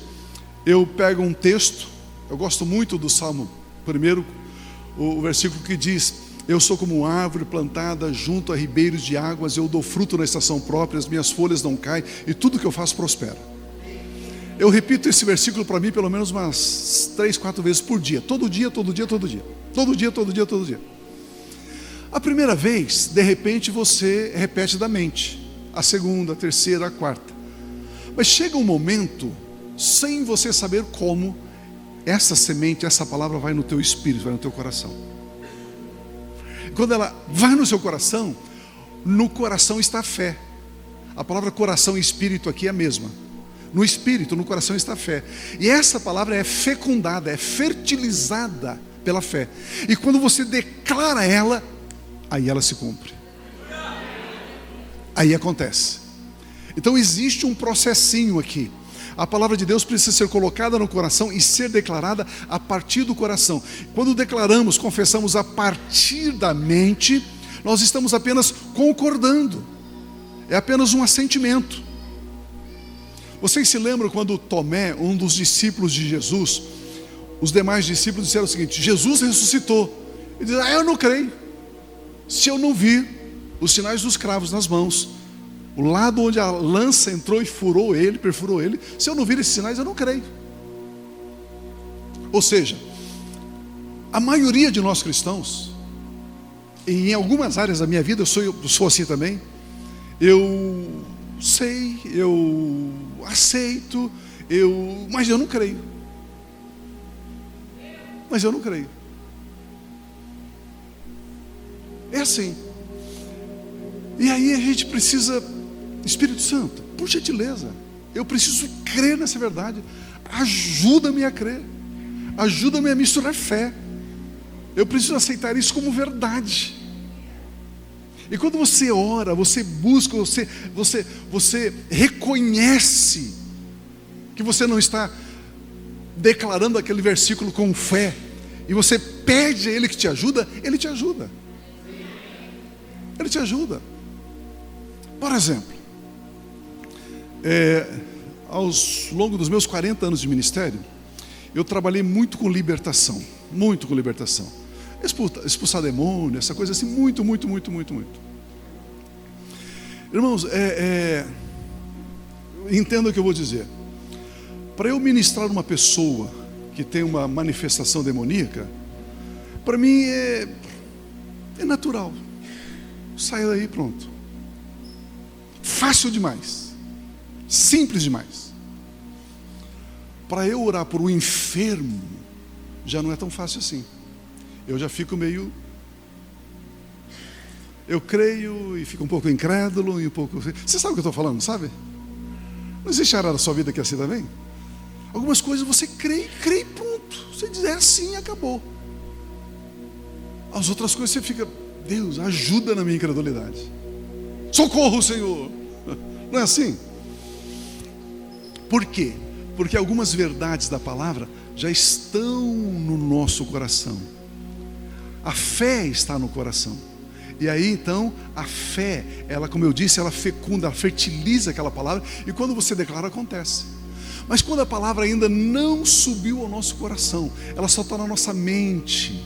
eu pego um texto. Eu gosto muito do Salmo 1, o versículo que diz: eu sou como uma árvore plantada junto a ribeiros de águas, eu dou fruto na estação própria, as minhas folhas não caem, e tudo que eu faço prospera. Eu repito esse versículo para mim pelo menos umas 3, 4 vezes por dia. Todo dia, todo dia, todo dia. Todo dia, todo dia, todo dia. A primeira vez, de repente você repete da mente. A segunda, a terceira, a quarta. Mas chega um momento, sem você saber como, essa semente, essa palavra vai no teu espírito, vai no teu coração. Quando ela vai no seu coração, no coração está a fé. A palavra coração e espírito aqui é a mesma. No espírito, no coração está a fé. E essa palavra é fecundada, é fertilizada pela fé. E quando você declara ela, aí ela se cumpre. Aí acontece. Então existe um processinho aqui. A palavra de Deus precisa ser colocada no coração e ser declarada a partir do coração. Quando declaramos, confessamos a partir da mente, nós estamos apenas concordando. É apenas um assentimento. Vocês se lembram quando Tomé, um dos discípulos de Jesus, os demais discípulos disseram o seguinte: Jesus ressuscitou. Ele diz: eu não creio. Se eu não vir os sinais dos cravos nas mãos, o lado onde a lança entrou e furou ele, perfurou ele, se eu não vir esses sinais, eu não creio. Ou seja, a maioria de nós cristãos, e em algumas áreas da minha vida eu sou assim também, eu sei, eu aceito, mas eu não creio. Mas eu não creio. É assim. E aí a gente precisa, Espírito Santo, por gentileza, eu preciso crer nessa verdade. Ajuda-me a crer. Ajuda-me a misturar fé. Eu preciso aceitar isso como verdade. E quando você ora, você busca, você reconhece que você não está declarando aquele versículo com fé, e você pede a Ele que te ajuda, Ele te ajuda. Ele te ajuda. Por exemplo, ao longo dos meus 40 anos de ministério, eu trabalhei muito com libertação. Muito com libertação. Expulsar demônio, essa coisa assim, muito. Irmãos, entenda o que eu vou dizer. Para eu ministrar uma pessoa que tem uma manifestação demoníaca, para mim é natural. Sai daí, pronto. Fácil demais. Simples demais. Para eu orar por um enfermo, já não é tão fácil assim. Eu já fico meio... Eu creio e fico um pouco incrédulo e um pouco... Você sabe o que eu estou falando, sabe? Não existe área da sua vida que é assim também? Algumas coisas você crê e pronto. Você diz, é assim e acabou. As outras coisas você fica... Deus, ajuda na minha incredulidade. Socorro, Senhor. Não é assim? Por quê? Porque algumas verdades da palavra já estão no nosso coração. A fé está no coração. E aí então, a fé, ela, como eu disse, ela fecunda, ela fertiliza aquela palavra. E quando você declara, acontece. Mas quando a palavra ainda não subiu ao nosso coração, ela só está na nossa mente.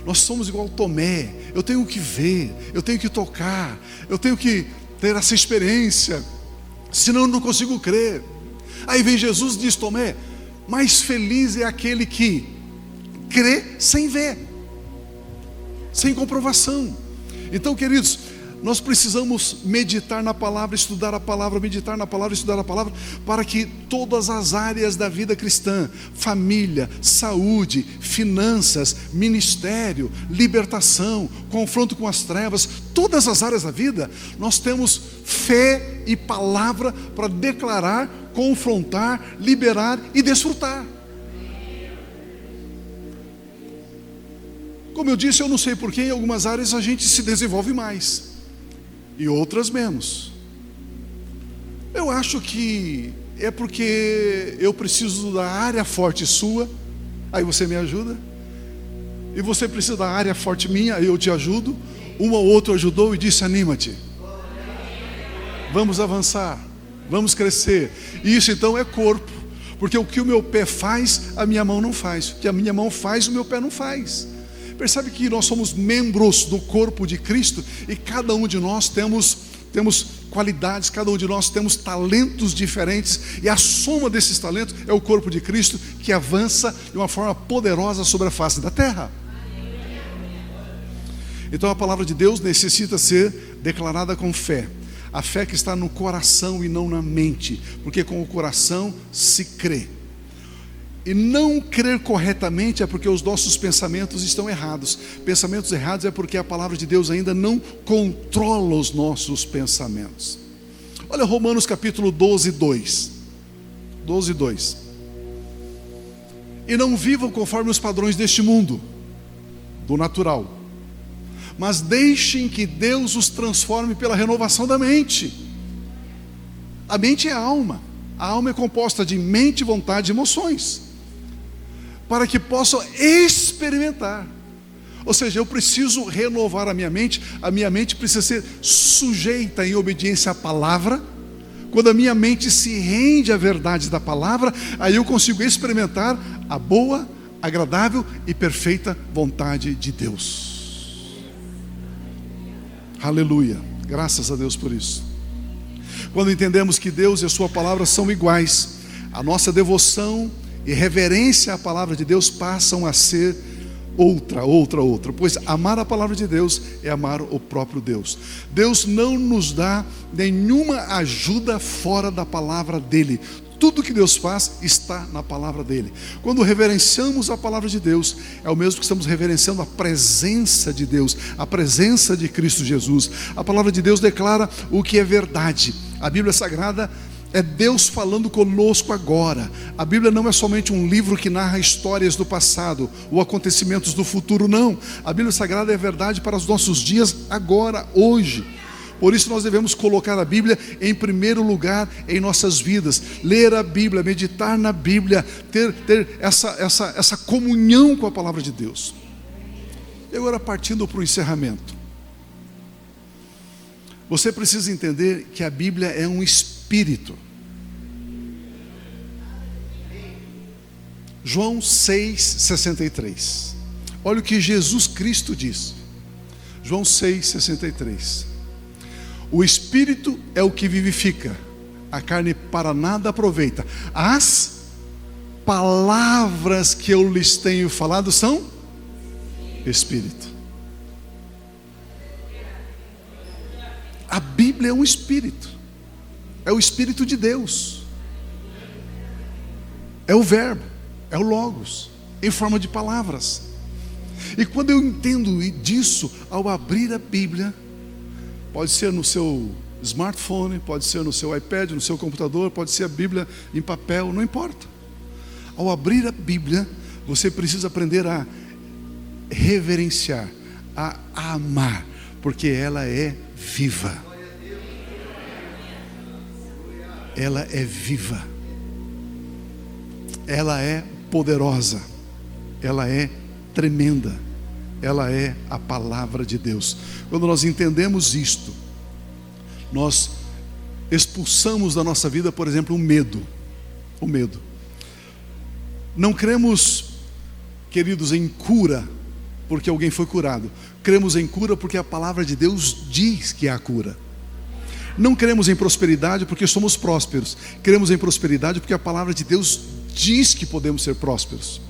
Nós somos igual Tomé. Eu tenho que ver, eu tenho que tocar, eu tenho que ter essa experiência, senão eu não consigo crer. Aí vem Jesus e diz: Tomé, mais feliz é aquele que crê sem ver, sem comprovação. Então, queridos, nós precisamos meditar na palavra, estudar a palavra, meditar na palavra, estudar a palavra, para que todas as áreas da vida cristã, família, saúde, finanças, ministério, libertação, confronto com as trevas, todas as áreas da vida, nós temos fé e palavra para declarar, confrontar, liberar e desfrutar. Como eu disse, eu não sei porquê, em algumas áreas a gente se desenvolve mais e outras menos. Eu acho que é porque eu preciso da área forte sua, aí você me ajuda, e você precisa da área forte minha, aí eu te ajudo. Um ou outro ajudou e disse: anima-te, vamos avançar, vamos crescer. E isso então é corpo, porque o que o meu pé faz, a minha mão não faz. O que a minha mão faz, o meu pé não faz. Percebe que nós somos membros do corpo de Cristo, e cada um de nós temos qualidades, cada um de nós temos talentos diferentes, e a soma desses talentos é o corpo de Cristo, que avança de uma forma poderosa sobre a face da terra. Então a palavra de Deus necessita ser declarada com fé. A fé que está no coração e não na mente, porque com o coração se crê. E não crer corretamente é porque os nossos pensamentos estão errados. Pensamentos errados é porque a palavra de Deus ainda não controla os nossos pensamentos. Olha Romanos capítulo 12, 2. E não vivam conforme os padrões deste mundo, do natural, mas deixem que Deus os transforme pela renovação da mente. A mente é a alma. A alma é composta de mente, vontade e emoções, para que possam experimentar. Ou seja, eu preciso renovar a minha mente precisa ser sujeita em obediência à palavra. Quando a minha mente se rende à verdade da palavra, aí eu consigo experimentar a boa, agradável e perfeita vontade de Deus. Aleluia, graças a Deus por isso. Quando entendemos que Deus e a sua palavra são iguais, a nossa devoção e reverência à palavra de Deus passam a ser outra, pois amar a palavra de Deus é amar o próprio Deus. Deus não nos dá nenhuma ajuda fora da palavra dele. Tudo que Deus faz está na palavra dele. Quando reverenciamos a palavra de Deus, é o mesmo que estamos reverenciando a presença de Deus, a presença de Cristo Jesus. A palavra de Deus declara o que é verdade. A Bíblia Sagrada é Deus falando conosco agora. A Bíblia não é somente um livro que narra histórias do passado ou acontecimentos do futuro, não. A Bíblia Sagrada é verdade para os nossos dias agora, hoje. Por isso nós devemos colocar a Bíblia em primeiro lugar em nossas vidas. Ler a Bíblia, meditar na Bíblia, ter essa comunhão com a palavra de Deus. E agora, partindo para o encerramento, você precisa entender que a Bíblia é um espírito. João 6,63. Olha o que Jesus Cristo diz. João 6,63. O espírito é o que vivifica, a carne para nada aproveita. As palavras que eu lhes tenho falado são espírito. A Bíblia é um espírito. É o Espírito de Deus. É o verbo, é o logos, em forma de palavras. E quando eu entendo disso, ao abrir a Bíblia, pode ser no seu smartphone, pode ser no seu iPad, no seu computador, pode ser a Bíblia em papel, não importa. Ao abrir a Bíblia, você precisa aprender a reverenciar, a amar, porque ela é viva. Ela é viva. Ela é poderosa. Ela é tremenda. Ela é a palavra de Deus. Quando nós entendemos isto, nós expulsamos da nossa vida, por exemplo, o medo. O medo. Não cremos, queridos, em cura porque alguém foi curado. Cremos em cura porque a palavra de Deus diz que há cura. Não cremos em prosperidade porque somos prósperos. Cremos em prosperidade porque a palavra de Deus diz que podemos ser prósperos.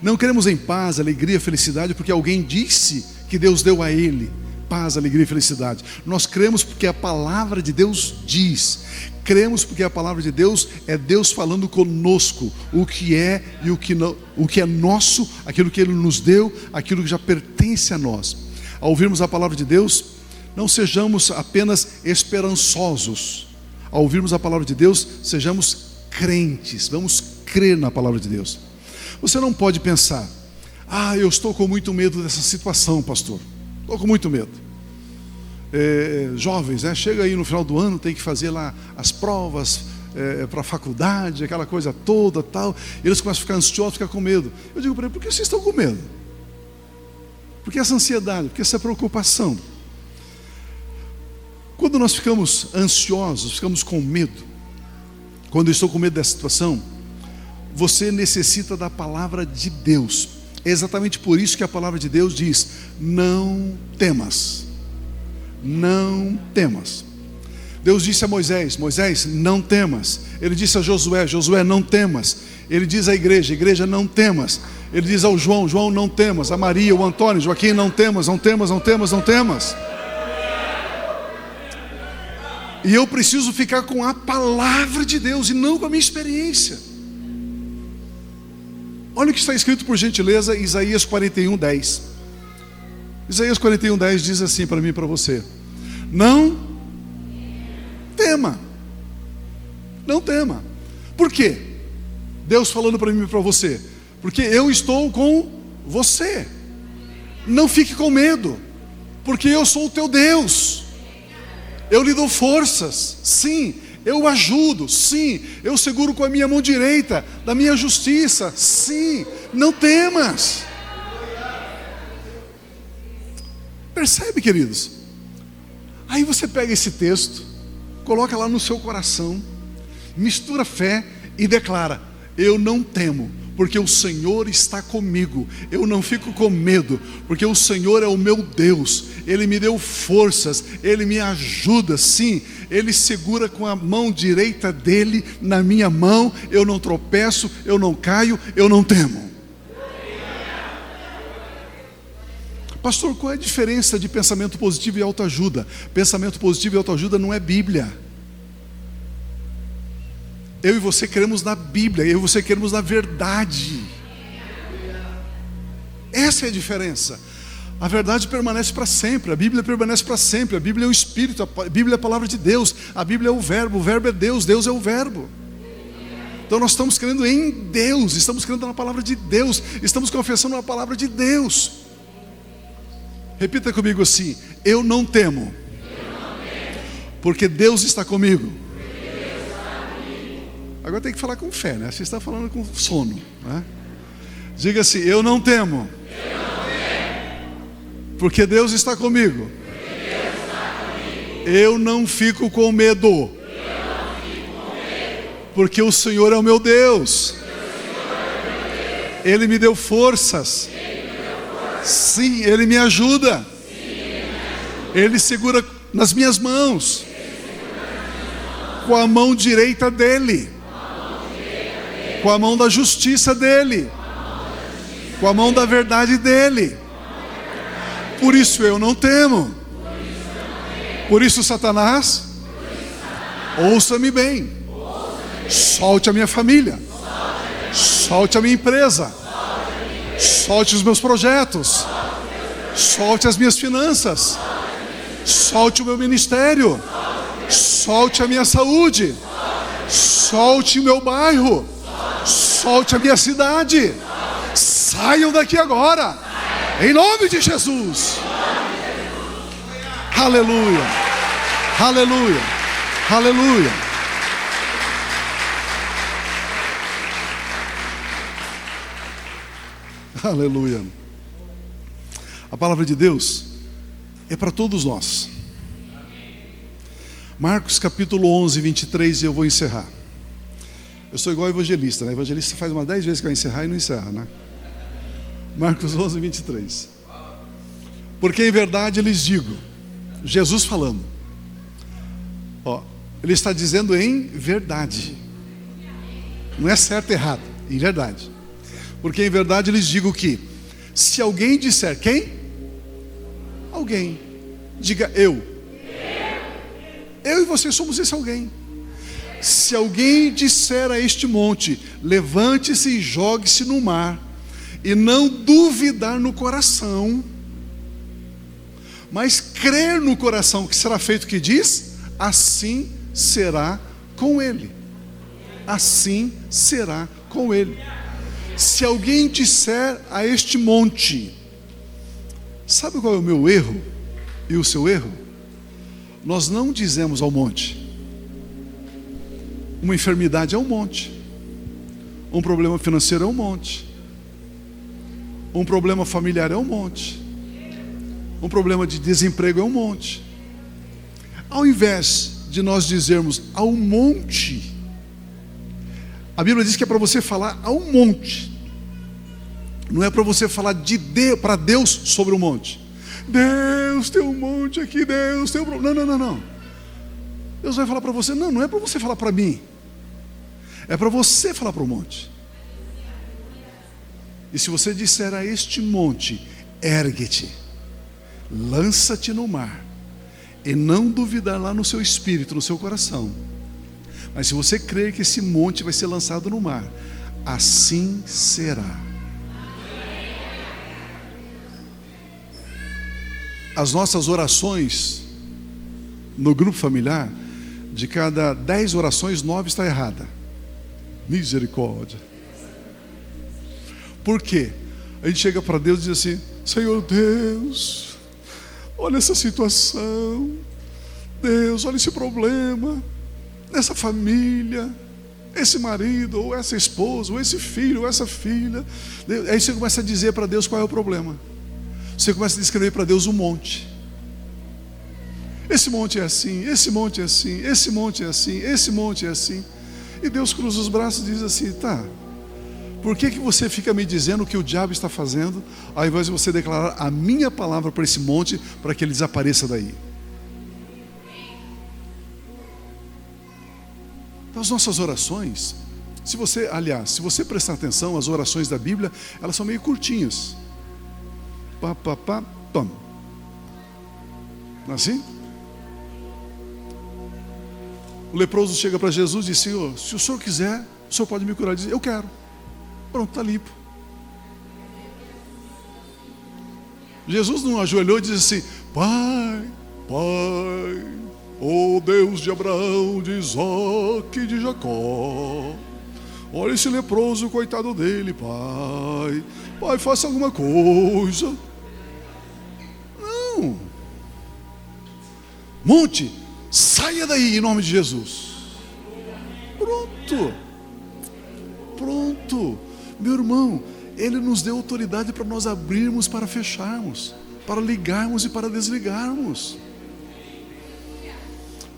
Não cremos em paz, alegria, felicidade porque alguém disse que Deus deu a ele paz, alegria e felicidade. Nós cremos porque a palavra de Deus diz. Cremos porque a palavra de Deus é Deus falando conosco o que é e o que não, o que é nosso, aquilo que Ele nos deu, aquilo que já pertence a nós. Ao ouvirmos a palavra de Deus, não sejamos apenas esperançosos. Ao ouvirmos a palavra de Deus, sejamos crentes. Vamos crer na palavra de Deus. Você não pode pensar: eu estou com muito medo dessa situação, pastor. Estou com muito medo. Jovens, chega aí no final do ano, tem que fazer lá as provas para a faculdade, aquela coisa toda, tal. Eles começam a ficar ansiosos, ficar com medo. Eu digo para eles: por que vocês estão com medo? Por que essa ansiedade? Por que essa preocupação? Quando nós ficamos ansiosos, ficamos com medo, quando eu estou com medo dessa situação, você necessita da palavra de Deus. É exatamente por isso que a palavra de Deus diz: não temas. Não temas. Deus disse a Moisés: Moisés, não temas. Ele disse a Josué: Josué, não temas. Ele diz à igreja: igreja, não temas. Ele diz ao João: João, não temas. A Maria, o Antônio, Joaquim, não temas, não temas, não temas, não temas. E eu preciso ficar com a palavra de Deus e não com a minha experiência. Olha o que está escrito, por gentileza, Isaías 41:10. Isaías 41:10 diz assim para mim e para você: não tema. Não tema. Por quê? Deus falando para mim e para você: porque eu estou com você. Não fique com medo, porque eu sou o teu Deus. Eu lhe dou forças, sim. Eu o ajudo, sim. Eu seguro com a minha mão direita da minha justiça, sim. Não temas. Percebe, queridos? Aí você pega esse texto, coloca lá no seu coração, mistura fé e declara: eu não temo, porque o Senhor está comigo. Eu não fico com medo, porque o Senhor é o meu Deus. Ele me deu forças, Ele me ajuda, sim. Ele segura com a mão direita dEle na minha mão. Eu não tropeço, eu não caio, eu não temo. Pastor, qual é a diferença de pensamento positivo e autoajuda? Pensamento positivo e autoajuda não é Bíblia. Eu e você queremos na Bíblia, eu e você queremos na verdade. Essa é a diferença. A verdade permanece para sempre, a Bíblia permanece para sempre. A Bíblia é o Espírito, a Bíblia é a palavra de Deus, a Bíblia é o Verbo é Deus, Deus é o Verbo. Então nós estamos crendo em Deus, estamos crendo na palavra de Deus, estamos confessando a palavra de Deus. Repita comigo assim: eu não temo, porque Deus está comigo. Agora tem que falar com fé, né? Você está falando com sono, né? Diga assim: eu não temo, porque Deus está comigo. Eu não fico com medo, porque o Senhor é o meu Deus. Ele me deu forças. Sim, Ele me ajuda. Ele segura nas minhas mãos, com a mão direita dEle, com a mão da justiça dEle, com a mão da verdade dEle. Por isso eu não temo. Por isso, Satanás, ouça-me bem. Solte a minha família, solte a minha empresa, solte os meus projetos, solte as minhas finanças, solte o meu ministério, solte a minha saúde, solte o meu bairro, solte a minha cidade. Saiam daqui agora, em nome de Jesus. Aleluia, aleluia, aleluia. Aleluia. A palavra de Deus é para todos nós. Marcos capítulo 11, 23, e eu vou encerrar. Eu sou igual evangelista, né? Evangelista faz umas 10 vezes que vai encerrar e não encerra, né? Marcos 11, 23. Porque em verdade lhes digo, Jesus falando, ele está dizendo em verdade, não é certo e errado, em verdade. Porque em verdade lhes digo que, se alguém disser, quem? Alguém. Diga eu. Eu e você somos esse alguém. Se alguém disser a este monte, levante-se e jogue-se no mar, e não duvidar no coração, mas crer no coração que será feito o que diz, assim será com ele. Assim será com ele. Se alguém disser a este monte, sabe qual é o meu erro e o seu erro? Nós não dizemos ao monte. Uma enfermidade é um monte, um problema financeiro é um monte, um problema familiar é um monte, um problema de desemprego é um monte. Ao invés de nós dizermos ao monte, a Bíblia diz que é para você falar ao monte. Não é para você falar para Deus sobre o monte. Deus tem um monte aqui, Deus tem um problema. Não. Deus vai falar para você. Não é para você falar para mim. É para você falar para o monte. E se você disser a este monte, ergue-te, lança-te no mar, e não duvidar lá no seu espírito, no seu coração, mas se você crer que esse monte vai ser lançado no mar, assim será. As nossas orações no grupo familiar, de cada 10 orações, 9 está errada. Misericórdia. Por quê? A gente chega para Deus e diz assim: Senhor Deus, olha essa situação, Deus, olha esse problema, essa família, esse marido, ou essa esposa, ou esse filho, ou essa filha. Aí você começa a dizer para Deus qual é o problema. Você começa a descrever para Deus um monte. Esse monte é assim, esse monte é assim, esse monte é assim, esse monte é assim. E Deus cruza os braços e diz assim: tá, por que você fica me dizendo o que o diabo está fazendo, ao invés de você declarar a minha palavra para esse monte, para que ele desapareça daí? Então, as nossas orações, se você prestar atenção, as orações da Bíblia, elas são meio curtinhas. Pá, pá, pá, pam. Não é assim? O leproso chega para Jesus e diz: Senhor, se o Senhor quiser, o Senhor pode me curar. Ele diz: eu quero. Pronto, está limpo. Jesus não ajoelhou e disse assim: Pai, ó Deus de Abraão, de Isaac e de Jacó, olha esse leproso, coitado dele, Pai, faça alguma coisa. Não. Monte, saia daí em nome de Jesus. Pronto. Meu irmão, Ele nos deu autoridade para nós abrirmos, para fecharmos, para ligarmos e para desligarmos.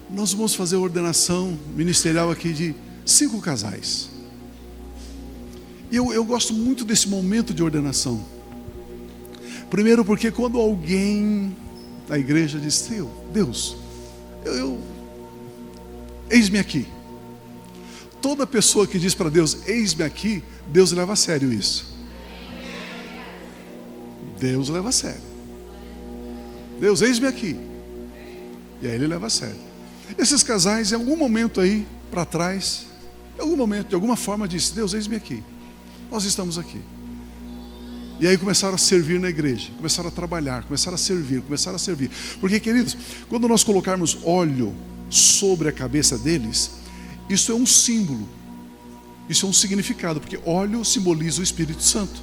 Nós vamos fazer a ordenação ministerial aqui de 5 casais. E eu gosto muito desse momento de ordenação. Primeiro porque quando alguém na igreja diz: Deus, eis-me aqui. Toda pessoa que diz para Deus: eis-me aqui, Deus leva a sério isso. Deus leva a sério. Deus, eis-me aqui. E aí Ele leva a sério. Esses casais, em algum momento aí para trás, em algum momento, de alguma forma, disse: Deus, eis-me aqui. Nós estamos aqui. E aí começaram a servir na igreja, começaram a trabalhar, começaram a servir. Porque, queridos, quando nós colocarmos óleo sobre a cabeça deles, isso é um símbolo, isso é um significado, porque óleo simboliza o Espírito Santo.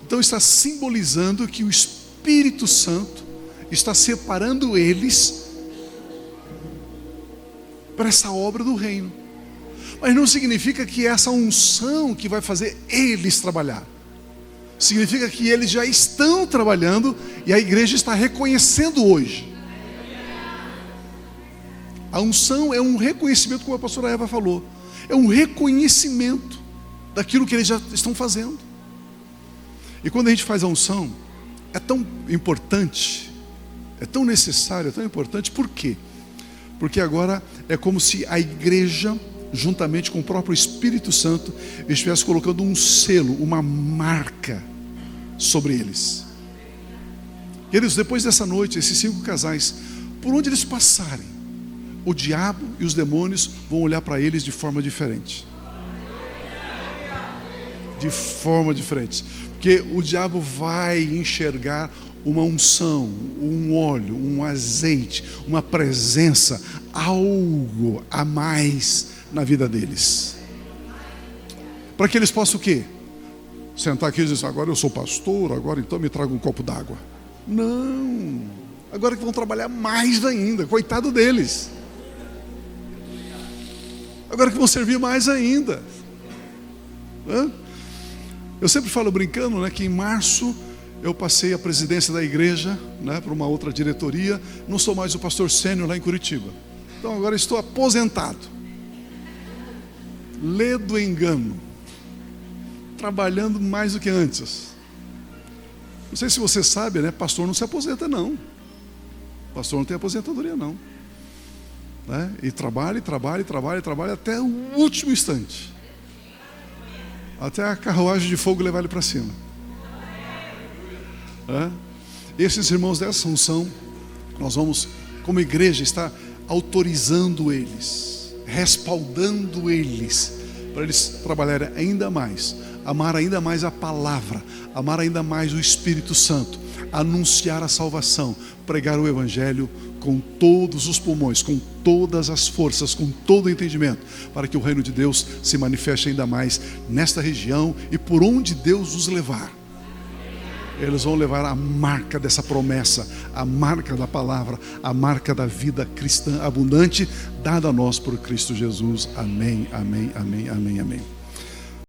Então está simbolizando que o Espírito Santo está separando eles para essa obra do reino. Mas não significa que essa unção que vai fazer eles trabalhar. Significa que eles já estão trabalhando e a igreja está reconhecendo hoje. A unção é um reconhecimento, como a pastora Eva falou. É um reconhecimento daquilo que eles já estão fazendo. E quando a gente faz a unção, é tão importante, é tão necessário, é tão importante. Por quê? Porque agora é como se a igreja, juntamente com o próprio Espírito Santo, estivesse colocando um selo, uma marca sobre eles. Queridos, depois dessa noite, esses 5 casais, por onde eles passarem, o diabo e os demônios vão olhar para eles de forma diferente. De forma diferente. Porque o diabo vai enxergar uma unção, um óleo, um azeite, uma presença, algo a mais na vida deles. Para que eles possam o quê? Sentar aqui e dizer: agora eu sou pastor, agora então me traga um copo d'água. Não. Agora que vão trabalhar mais ainda, coitado deles. Agora que vão servir mais ainda. Eu sempre falo brincando, né, que em março eu passei a presidência da igreja, né, para uma outra diretoria. Não sou mais o pastor sênior lá em Curitiba. Então agora estou aposentado. Lê do engano. Trabalhando mais do que antes. Não sei se você sabe, né, pastor não se aposenta não. Pastor não tem aposentadoria não. Né? E trabalha até o último instante. Até a carruagem de fogo levar ele para cima. Esses irmãos dessa unção, nós vamos, como igreja, estar autorizando eles, respaldando eles, para eles trabalharem ainda mais, amar ainda mais a palavra, amar ainda mais o Espírito Santo, anunciar a salvação, pregar o Evangelho com todos os pulmões, com todas as forças, com todo o entendimento, para que o reino de Deus se manifeste ainda mais nesta região e por onde Deus os levar. Eles vão levar a marca dessa promessa, a marca da palavra, a marca da vida cristã abundante, dada a nós por Cristo Jesus. Amém, amém, amém, amém, amém.